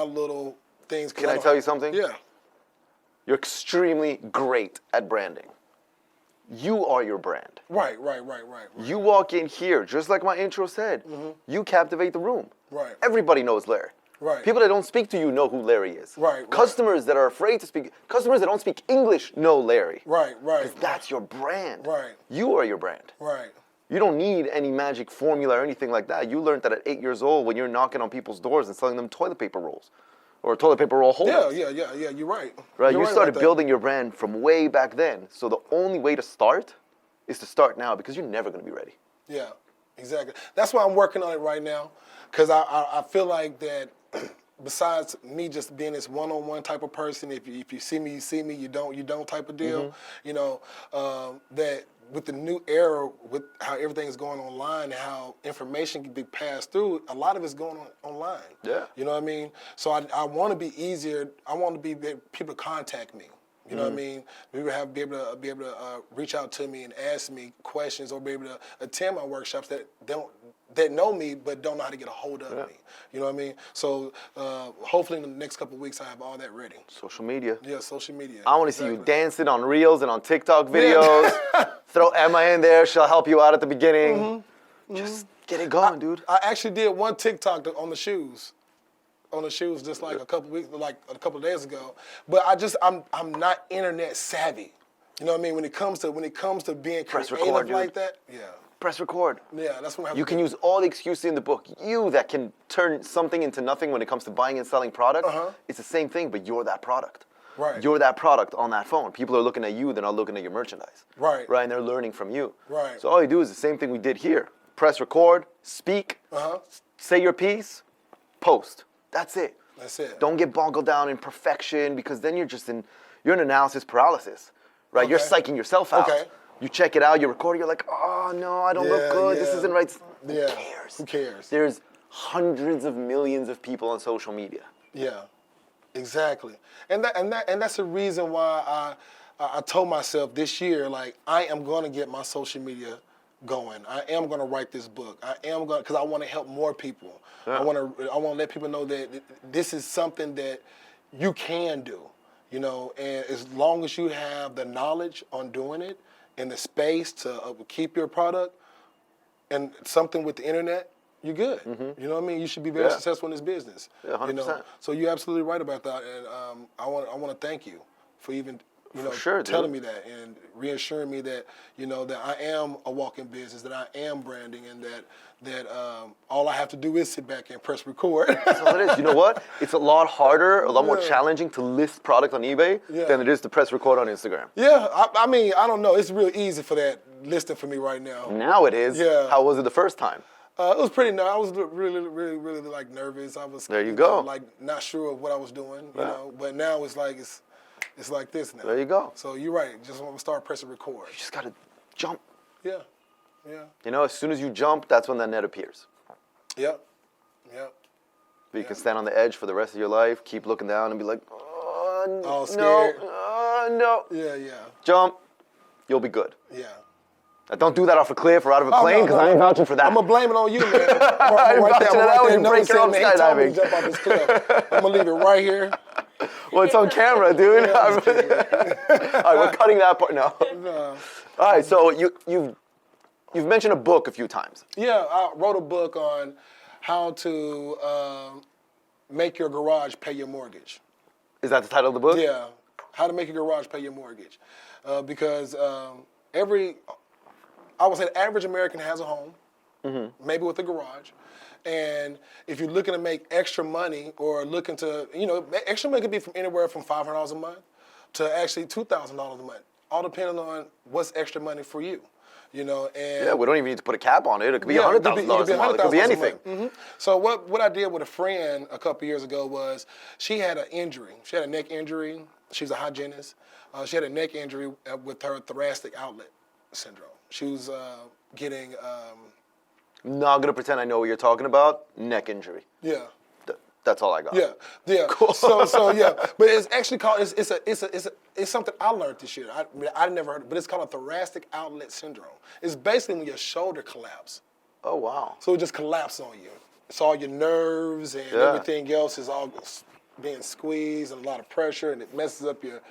A: little things.
B: Can I tell you something?
A: Yeah.
B: You're extremely great at branding. You are your brand.
A: Right.
B: You walk in here, just like my intro said, you captivate the room.
A: Right.
B: Everybody knows Larry.
A: Right.
B: People that don't speak to you know who Larry is.
A: Right.
B: Customers that are afraid to speak, customers that don't speak English know Larry.
A: Right.
B: Because that's your brand.
A: Right.
B: You are your brand.
A: Right.
B: You don't need any magic formula or anything like that. You learned that at 8 years old when you're knocking on people's doors and selling them toilet paper rolls. or toilet paper roll holders.
A: Yeah. You're right.
B: Right?
A: You're
B: You
A: right
B: started
A: about that.
B: building your brand from way back then. So the only way to start is to start now because you're never going to be ready.
A: Yeah, exactly. That's why I'm working on it right now, because I feel like that. Besides me just being this one-on-one type of person, if you see me, you see me. You don't type of deal. That with the new era, with how everything is going online and how information can be passed through, a lot of it's going on online.
B: Yeah.
A: You know what I mean? So I want to be easier. I want to be people to contact me. You know what I mean? Be able to reach out to me and ask me questions, or be able to attend my workshops that know me but don't know how to get a hold of me. You know what I mean? So hopefully in the next couple of weeks I have all that ready.
B: Social media.
A: Yeah, social media.
B: I want to see you dancing on Reels and on TikTok videos. Throw Emma in there. She'll help you out at the beginning. Just get it going, dude.
A: I actually did one TikTok on the shoes. Just like a couple of days ago. But I'm not internet savvy. You know what I mean? When it comes to being
B: Press
A: creative
B: record, dude.
A: like that, yeah.
B: Press record.
A: Yeah, that's what I have
B: You
A: to
B: can
A: do.
B: use all the excuses in the book. You that can turn something into nothing when it comes to buying and selling product. It's the same thing, but you're that product.
A: Right.
B: You're that product on that phone. People are looking at you, they're not looking at your merchandise.
A: Right.
B: Right, and they're learning from you.
A: Right.
B: So all you do is the same thing we did here. Press record, speak, say your piece, post. That's it.
A: That's it.
B: Don't get boggled down in perfection, because then you're in analysis paralysis. Right? You're
A: Okay.
B: psyching yourself out.
A: Okay.
B: You check it out, you record it, you're like, oh no, I don't look good, this
A: yeah.
B: isn't right.
A: Yeah.
B: Who cares?
A: Who cares?
B: There's hundreds of millions of people on social media.
A: Yeah, exactly. And that's the reason why I told myself this year, like, I am going to get my social media going. I am going to write this book. I am going because I want to help more people.
B: Yeah.
A: I want to let people know that this is something that you can do. You know, and as long as you have the knowledge on doing it and the space to keep your product and something with the internet, you're good. You know what I mean? You should be very successful in this business.
B: Yeah, 100%.
A: You know? So you're absolutely right about that, and I want to thank you for even telling me that and reassuring me that that I am a walking business, that I am branding, and that all I have to do is sit back and press record.
B: That's all it is. You know what? It's a lot harder, a lot more challenging to list product on eBay than it is to press record on Instagram.
A: Yeah, I mean, I don't know. It's real easy for that listing for me right now.
B: Now it is.
A: Yeah.
B: How was it the first time?
A: It was pretty nice. I was really like nervous. I was
B: There you go.
A: like not sure of what I was doing, you know. But now it's like it's like this now.
B: There you go.
A: So you're right. Just want to start pressing record.
B: You just gotta jump.
A: Yeah.
B: You know, as soon as you jump, that's when that net appears.
A: Yep.
B: But you can stand on the edge for the rest of your life, keep looking down and be like, oh,
A: All
B: no,
A: scared.
B: no.
A: Yeah.
B: Jump, you'll be good.
A: Yeah.
B: Now, don't do that off a cliff or out of a plane, because I ain't vouching for that.
A: I'm gonna blame it on you, man.
B: I'm vouching for that when you break your arm skydiving.
A: Jump off this cliff. I'm gonna leave it right here.
B: Well, it's on camera, dude. All right, we're cutting that part now.
A: No.
B: All right, so you've mentioned a book a few times.
A: Yeah, I wrote a book on how to make your garage pay your mortgage.
B: Is that the title of the book?
A: Yeah, how to make your garage pay your mortgage. Because I would say the average American has a home, maybe with a garage. And if you're looking to make extra money or looking to, extra money could be from anywhere from $500 a month to actually $2,000 a month, all depending on what's extra money for you. And
B: Yeah, we don't even need to put a cap on it. It could be $100,000 a month. It could be anything.
A: So what I did with a friend a couple years ago was she had an injury. She had a neck injury. She's a hygienist. She had a neck injury with her thoracic outlet syndrome. She was getting...
B: Not gonna pretend I know what you're talking about. Neck injury.
A: Yeah.
B: That's all I got.
A: Yeah. Cool. So yeah, but it's actually called it's something I learned this year. I never heard of it, but it's called a thoracic outlet syndrome. It's basically when your shoulder collapses.
B: Oh wow.
A: So it just collapses on you. It's all your nerves and everything else is all being squeezed and a lot of pressure, and it messes up your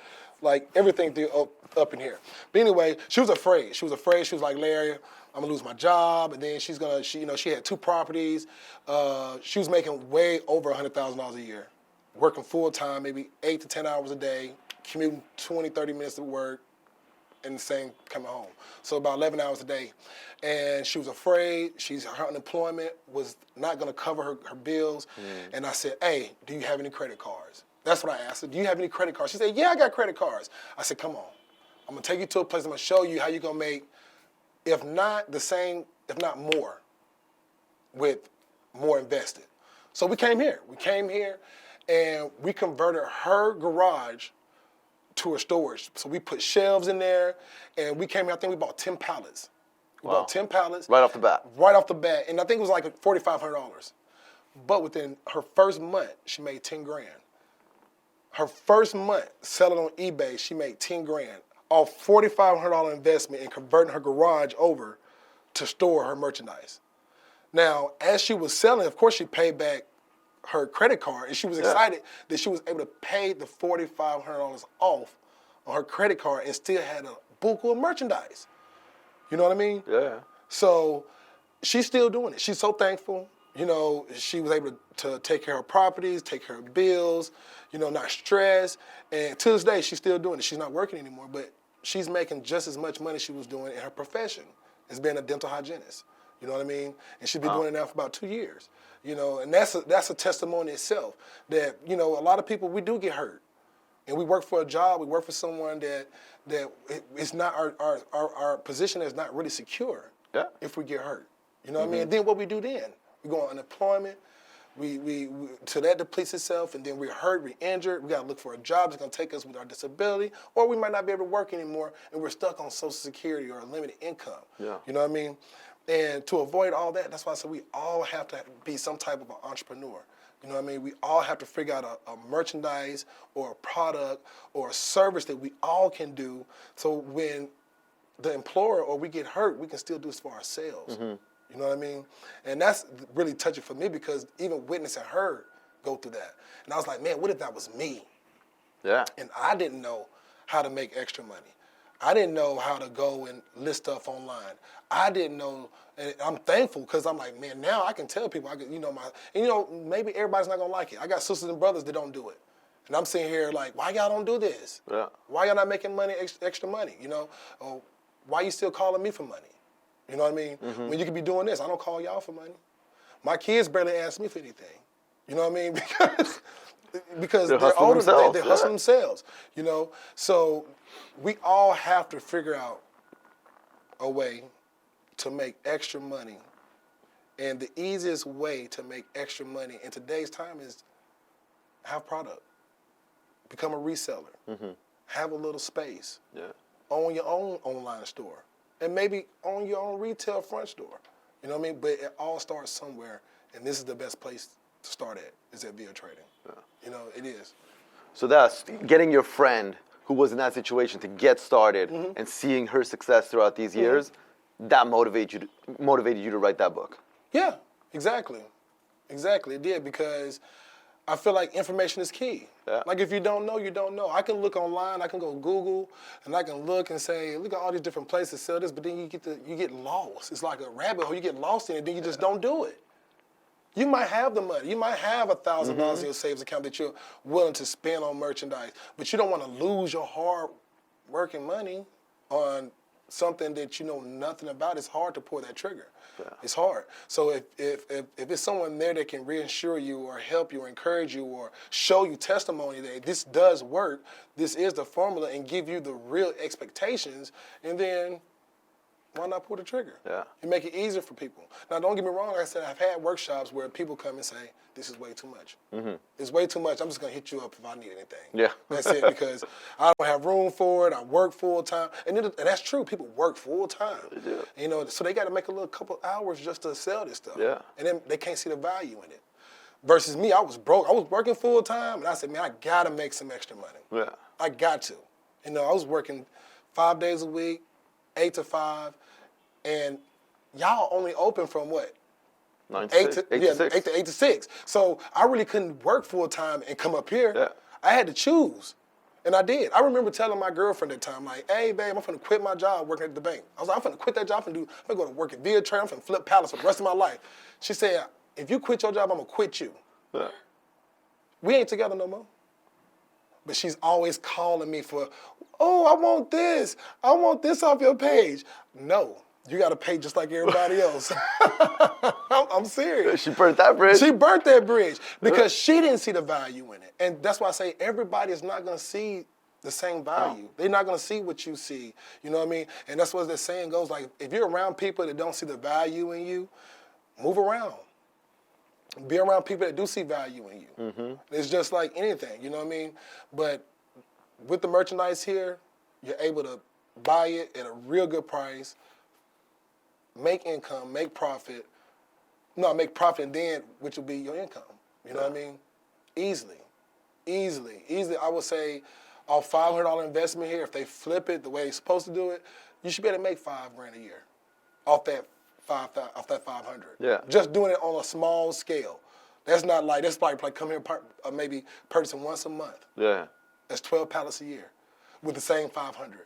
A: everything up in here. But anyway, she was afraid. She was like, Larry, I'm gonna lose my job, and then she had 2 properties. She was making way over $100,000 a year, working full time, maybe 8 to 10 hours a day, commuting 20, 30 minutes to work, and the same coming home. So about 11 hours a day. And she was afraid. Her unemployment was not going to cover her bills. And I said, hey, do you have any credit cards? That's what I asked her. Do you have any credit cards? She said, yeah, I got credit cards. I said, come on. I'm going to take you to a place. I'm going to show you how you're going to make, if not the same, if not more, with more invested. So we came here. And we converted her garage to a storage. So we put shelves in there, and we came here, I think we bought 10 pallets. We bought 10 pallets.
B: Right off the bat.
A: Right off the bat. And I think it was like $4,500. But within her first month, she made 10 grand. Her first month selling on eBay, she made 10 grand off $4,500 investment in converting her garage over to store her merchandise. Now, as she was selling, of course, she paid back her credit card, and she was excited that she was able to pay the $4,500 off on her credit card and still had a buku of merchandise. You know what I mean?
B: Yeah.
A: So she's still doing it. She's so thankful. You know, she was able to take care of her properties, take care of bills, you know, not stressed. And to this day, she's still doing it. She's not working anymore, but she's making just as much money she was doing in her profession as being a dental hygienist. You know what I mean? And she's been doing it now for about 2 years. You know, and that's a testimony itself that, you know, a lot of people, we do get hurt. And we work for a job, we work for someone that it's not, our position is not really secure if we get hurt. You know what I mean? And then what we do then? We go on unemployment, we till that depletes itself, and then we're hurt, we're injured, we gotta look for a job that's gonna take us with our disability, or we might not be able to work anymore, and we're stuck on Social Security or a limited income.
B: Yeah.
A: You know what I mean? And to avoid all that, that's why I said we all have to be some type of an entrepreneur. You know what I mean? We all have to figure out a merchandise or a product or a service that we all can do, so when the employer or we get hurt, we can still do this for ourselves. You know what I mean? And that's really touching for me, because even witnessing her go through that. And I was like, man, what if that was me?
B: Yeah.
A: And I didn't know how to make extra money. I didn't know how to go and list stuff online. I didn't know, and I'm thankful, because I'm like, man, now I can tell people, maybe everybody's not gonna like it. I got sisters and brothers that don't do it. And I'm sitting here like, why y'all don't do this?
B: Yeah.
A: Why y'all not making money, extra money, you know? Or why you still calling me for money? You know what I mean? When you could be doing this, I don't call y'all for money. My kids barely ask me for anything. You know what I mean? Because they're older, they hustle themselves, you know? So we all have to figure out a way to make extra money. And the easiest way to make extra money in today's time is have product. Become a reseller. Have a little space.
B: Yeah.
A: Own your own online store. And maybe own your own retail front store. You know what I mean? But it all starts somewhere, and this is the best place to start is at Via Trading. Yeah. You know, it is.
B: So that's getting your friend who was in that situation to get started and seeing her success throughout these years, that motivated you to write that book.
A: Yeah, exactly. Exactly, it did, because I feel like information is key.
B: Yeah.
A: Like if you don't know, you don't know. I can look online, I can go Google, and I can look and say, look at all these different places sell this, but then you get lost. It's like a rabbit hole. You get lost in it, then you just don't do it. You might have the money. You might have $1,000 in your savings account that you're willing to spend on merchandise, but you don't want to lose your hard-working money on something that you know nothing about. It's hard to pull that trigger. Yeah. It's hard. So if it's someone there that can reassure you or help you or encourage you or show you testimony that this does work, this is the formula, and give you the real expectations, and then why not pull the trigger?
B: Yeah.
A: And make it easier for people. Now, don't get me wrong. Like I said, I've had workshops where people come and say, this is way too much. It's way too much. I'm just going to hit you up if I need anything.
B: Yeah.
A: That's it, because I don't have room for it. I work full time. And that's true. People work full time.
B: They do.
A: You know, so they got to make a little couple hours just to sell this stuff.
B: Yeah.
A: And then they can't see the value in it. Versus me, I was broke. I was working full time, and I said, man, I got to make some extra money.
B: Yeah.
A: I got to. You know, I was working 5 days a week, 8 to 5, and y'all only open from what?
B: 8 to
A: 6. So I really couldn't work full time and come up here.
B: Yeah.
A: I had to choose, and I did. I remember telling my girlfriend at the time, like, hey, babe, I'm finna quit my job working at the bank. I was like, I'm finna quit that job. I'm finna go to work at Via Trading. I'm finna flip pallets for the rest of my life. She said, if you quit your job, I'm gonna quit you.
B: Yeah.
A: We ain't together no more. but she's always calling me for, oh, I want this off your page. No, you got to pay just like everybody else. I'm serious.
B: She burnt that bridge.
A: She burnt that bridge because she didn't see the value in it. And that's why I say everybody is not going to see the same value. They're not going to see what you see. You know what I mean? And that's what the saying goes, like, if you're around people that don't see the value in you, move around. Be around people that do see value in you. It's just like anything, you know what I mean? But with the merchandise here, you're able to buy it at a real good price, make income, make profit. No, make profit and then, which will be your income. You know what I mean? Easily. I would say, off $500 investment here, if they flip it the way they're supposed to do it, you should be able to make $5,000 a year off that 500.
B: Yeah.
A: Just doing it on a small scale. That's not like, that's like come here maybe purchasing once a month.
B: Yeah.
A: That's 12 pallets a year with the same 500.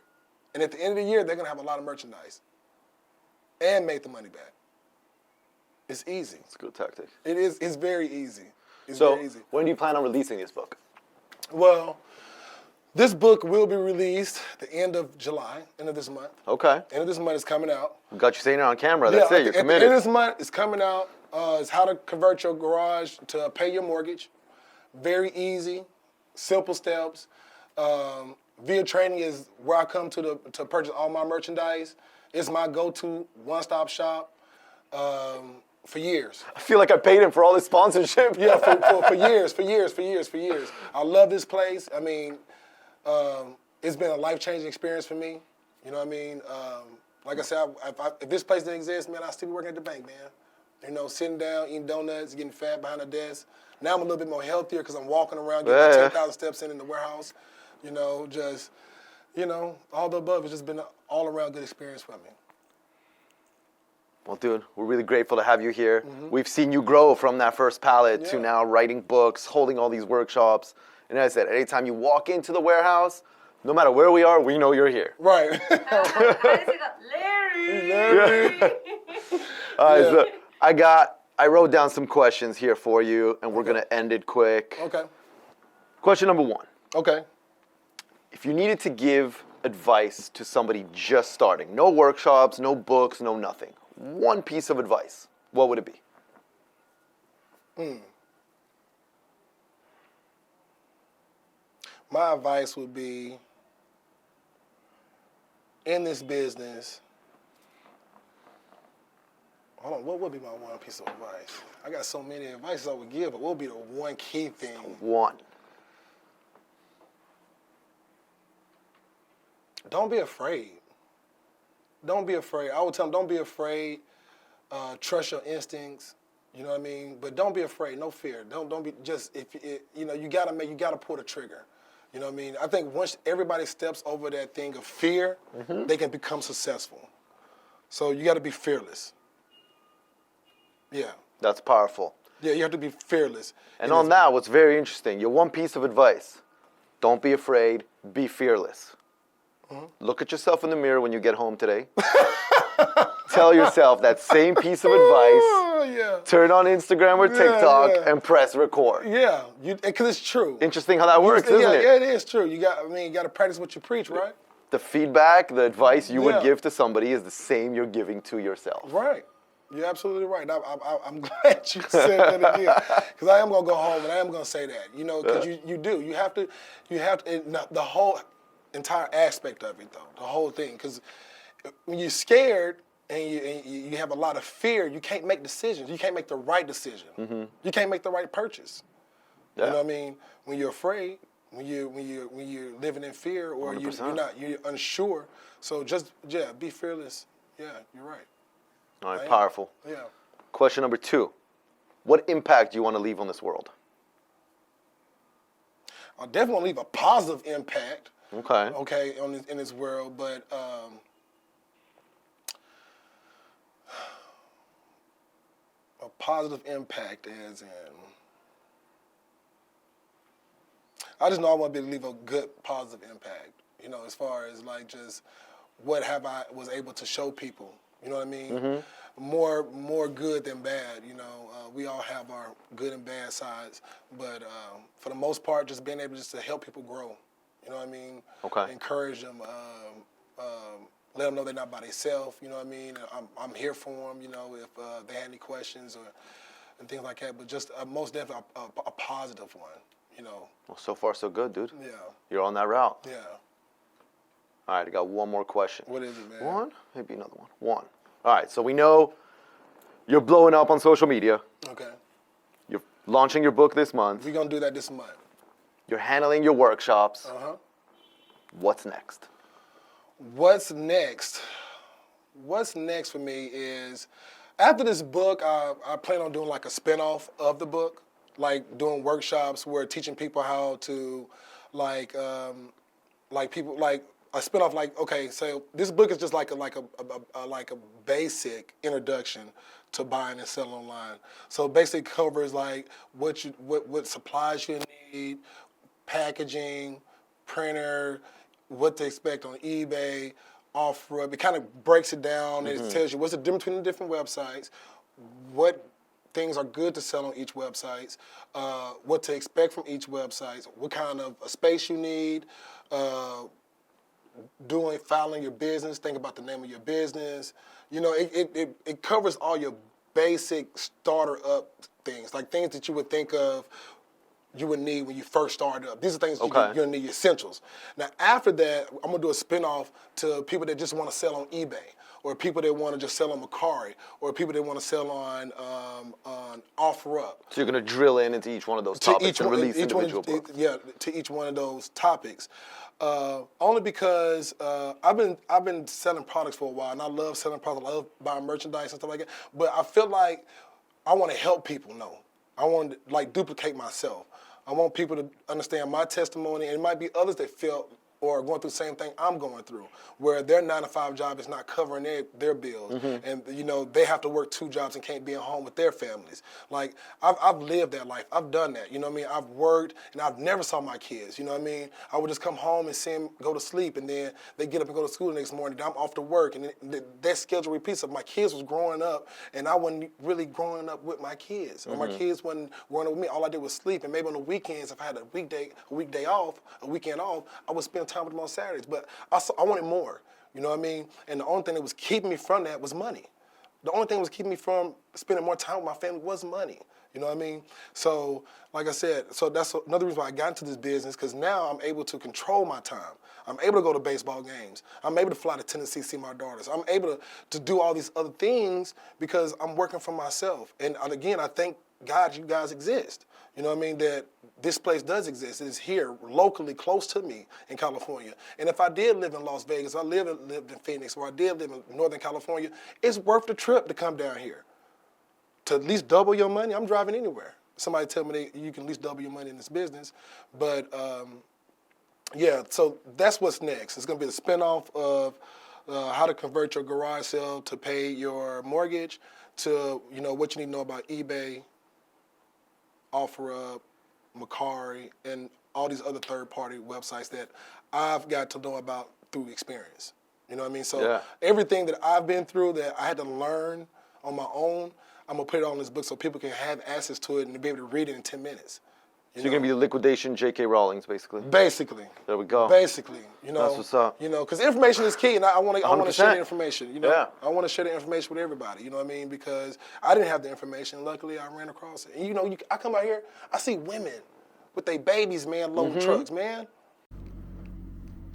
A: And at the end of the year, they're gonna have a lot of merchandise and make the money back. It's easy.
B: It's a good tactic.
A: It is. It's very easy. It's
B: So,
A: very easy.
B: when do you plan on releasing this book?
A: Well, this book will be released the end of July, end of this month.
B: Okay.
A: End of this month is coming out.
B: We got you saying it on camera. That's it. You're
A: At the
B: committed.
A: end of this month, it's coming out. It's how to convert your garage to pay your mortgage. Very easy, simple steps. Via Training is where I come to purchase all my merchandise. It's my go-to one-stop shop for years.
B: I feel like I paid him for all this sponsorship.
A: Yeah, for years. I love this place. I mean, it's been a life-changing experience for me. You know what I mean? Like I said, if this place didn't exist, man, I'd still be working at the bank, man. You know, sitting down, eating donuts, getting fat behind the desk. Now I'm a little bit more healthier because I'm walking around, getting 10,000 steps in the warehouse. You know, just, you know, all the above. It's just been an all-around good experience for me.
B: Well, dude, we're really grateful to have you here. We've seen you grow from that first pallet to now writing books, holding all these workshops. And as I said, anytime you walk into the warehouse, no matter where we are, we know you're here.
A: Right.
B: Larry. So I wrote down some questions here for you, and we're gonna end it quick.
A: Okay.
B: Question number 1.
A: Okay.
B: If you needed to give advice to somebody just starting, no workshops, no books, no nothing, one piece of advice, what would it be?
A: My advice would be, in this business, hold on, what would be my one piece of advice? I got so many advices I would give, but what would be the one key thing?
B: One.
A: Don't be afraid. Don't be afraid. I would tell them, don't be afraid. Trust your instincts. You know what I mean? But don't be afraid. No fear. Don't be just you know, you gotta pull the trigger. You know what I mean? I think once everybody steps over that thing of fear, they can become successful. So you got to be fearless. Yeah.
B: That's powerful.
A: Yeah, you have to be fearless.
B: And on that, what's very interesting, your one piece of advice, don't be afraid, be fearless. Look at yourself in the mirror when you get home today. Tell yourself that same piece of advice.
A: Yeah.
B: Turn on Instagram or TikTok and press record.
A: Yeah, because it's true.
B: Interesting how that works, isn't it?
A: Yeah, it is true. You got to practice what you preach, right?
B: The feedback, the advice you would give to somebody is the same you're giving to yourself.
A: Right. You're absolutely right. I'm glad you said that again, because I am gonna go home and I am gonna say that. You know, because you do. You have to. The whole entire aspect of it, though. The whole thing, because when you're scared and you have a lot of fear, you can't make decisions. You can't make the right decision. You can't make the right purchase. You know what I mean? When you're afraid, when you're living in fear, or you're unsure. So just be fearless. Yeah, you're right.
B: All right, powerful.
A: Yeah.
B: Question number 2. What impact do you want to leave on this world?
A: I'll definitely leave a positive impact.
B: Okay.
A: Okay, in this world, but a positive impact as in, I just know I want to be able to leave a good positive impact. You know, as far as like just what have I was able to show people. You know what I mean? More good than bad. You know, we all have our good and bad sides, but for the most part, just being able just to help people grow. You know what I mean?
B: Okay.
A: Encourage them. Let them know they're not by themselves. You know what I mean? I'm here for them. You know, if they had any questions and things like that. But just most definitely a positive one. You know.
B: Well, so far so good, dude.
A: Yeah.
B: You're on that route.
A: Yeah.
B: All right, I got one more question.
A: What is it, man?
B: One? Maybe another one. One. All right, so we know you're blowing up on social media.
A: Okay.
B: You're launching your book this month.
A: We're gonna do that this month.
B: You're handling your workshops.
A: Uh-huh.
B: What's next?
A: What's next? What's next for me is, after this book, I plan on doing like a spinoff of the book, like doing workshops where teaching people how to, like people like a spinoff. Like, okay, so this book is just like a basic introduction to buying and selling online. So basically covers like what supplies you need, packaging, printer, what to expect on eBay, OfferUp. It kind of breaks it down and it tells you what's the difference between the different websites, what things are good to sell on each website, what to expect from each website, what kind of a space you need, filing your business, think about the name of your business. You know, it covers all your basic starter up things, like things that you would think of you would need when you first started up. These are things you're gonna need, essentials. Now after that, I'm gonna do a spinoff to people that just wanna sell on eBay, or people that wanna just sell on Mercari, or people that wanna sell on OfferUp.
B: So you're going to drill into each one of those topics and release individual books.
A: Yeah, to each one of those topics. Only because I've been selling products for a while, and I love selling products. I love buying merchandise and stuff like that. But I feel like I want to help people know. I want to like duplicate myself. I want people to understand my testimony, and it might be others that felt or are going through the same thing I'm going through, where their 9-to-5 job is not covering their bills, and you know they have to work 2 jobs and can't be at home with their families. Like I've lived that life. I've done that. You know what I mean? I've worked and I've never saw my kids. You know what I mean? I would just come home and see them go to sleep, and then they get up and go to school the next morning. Then I'm off to work, and that schedule repeats. Of my kids was growing up, and I wasn't really growing up with my kids, or my kids wasn't growing up with me. All I did was sleep, and maybe on the weekends, if I had a weekend off, I would spend time with them on Saturdays. But I wanted more. You know what I mean? And the only thing that was keeping me from that was money. The only thing that was keeping me from spending more time with my family was money. You know what I mean? So, like I said, so that's another reason why I got into this business, because now I'm able to control my time. I'm able to go to baseball games. I'm able to fly to Tennessee, see my daughters. I'm able to do all these other things because I'm working for myself. And again, I thank God you guys exist. You know what I mean? That this place does exist. It is here, locally, close to me in California. And if I did live in Las Vegas, I lived in Phoenix, or I did live in Northern California, it's worth the trip to come down here. To at least double your money, I'm driving anywhere. Somebody tell me you can at least double your money in this business. But yeah, so that's what's next. It's gonna be the spinoff of how to convert your garage sale to pay your mortgage, to what you need to know about eBay, OfferUp, Mercari, and all these other third-party websites that I've got to know about through experience. You know what I mean? So everything that I've been through that I had to learn on my own, I'm gonna put it on this book so people can have access to it and be able to read it in 10 minutes.
B: So you're gonna be the liquidation J.K. Rowling's, basically.
A: Basically.
B: There we go.
A: Basically,
B: That's what's up.
A: Because information is key, and I want to share the information. I want to share the information with everybody. You know what I mean? Because I didn't have the information. Luckily, I ran across it. And I come out here, I see women with their babies, man, loading trucks, man.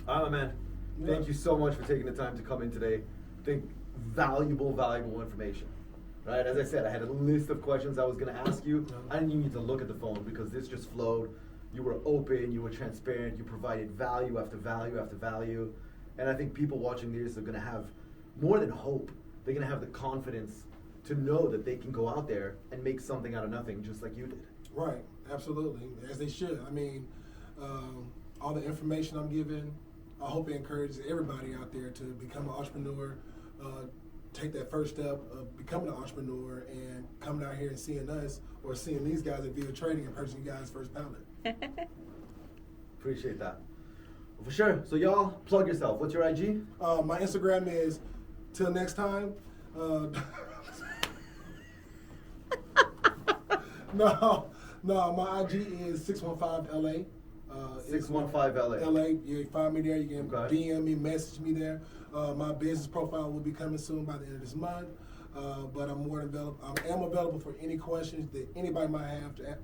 C: All right, man. Thank you so much for taking the time to come in today. I think valuable information. Right, as I said, I had a list of questions I was going to ask you. I didn't even need to look at the phone because this just flowed. You were open, you were transparent, you provided value after value after value. And I think people watching this are going to have more than hope. They're going to have the confidence to know that they can go out there and make something out of nothing just like you did.
A: Right, absolutely, as they should. I mean, all the information I'm giving, I hope it encourages everybody out there to become an entrepreneur, take that first step of becoming an entrepreneur and coming out here and seeing us or seeing these guys at Via Trading and purchasing you guys' first pallet.
C: Appreciate that. Well, for sure. So y'all, plug yourself. What's your IG?
A: My Instagram is, till next time, No, my IG is 615LA.
C: 615 LA.
A: LA, you find me there. You can
C: Okay.
A: DM me, message me there. My business profile will be coming soon by the end of this month. But I'm more available. I am available for any questions that anybody might have to,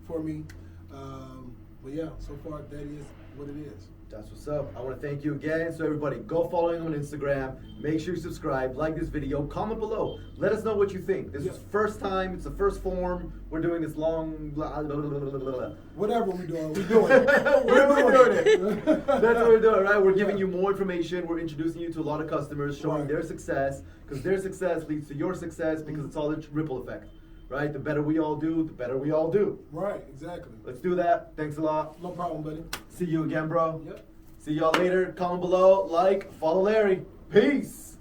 A: for me. But yeah, so far that is what it is.
C: That's what's up. I want to thank you again. So everybody, go follow him on Instagram. Make sure you subscribe, like this video, comment below. Let us know what you think. This is first time. It's the first form. We're doing this long. Blah, blah, blah, blah, blah, blah.
A: Whatever we're doing, we're doing it.
C: We're doing it. That's what we're doing, right? We're giving you more information. We're introducing you to a lot of customers, showing
A: Right.
C: their success, because their success leads to your success, because it's all a ripple effect, right? The better we all do, the better we all do.
A: Right, exactly.
C: Let's do that. Thanks a lot.
A: No problem, buddy.
C: See you again, bro.
A: Yep.
C: See y'all later. Comment below, like, follow Larry. Peace.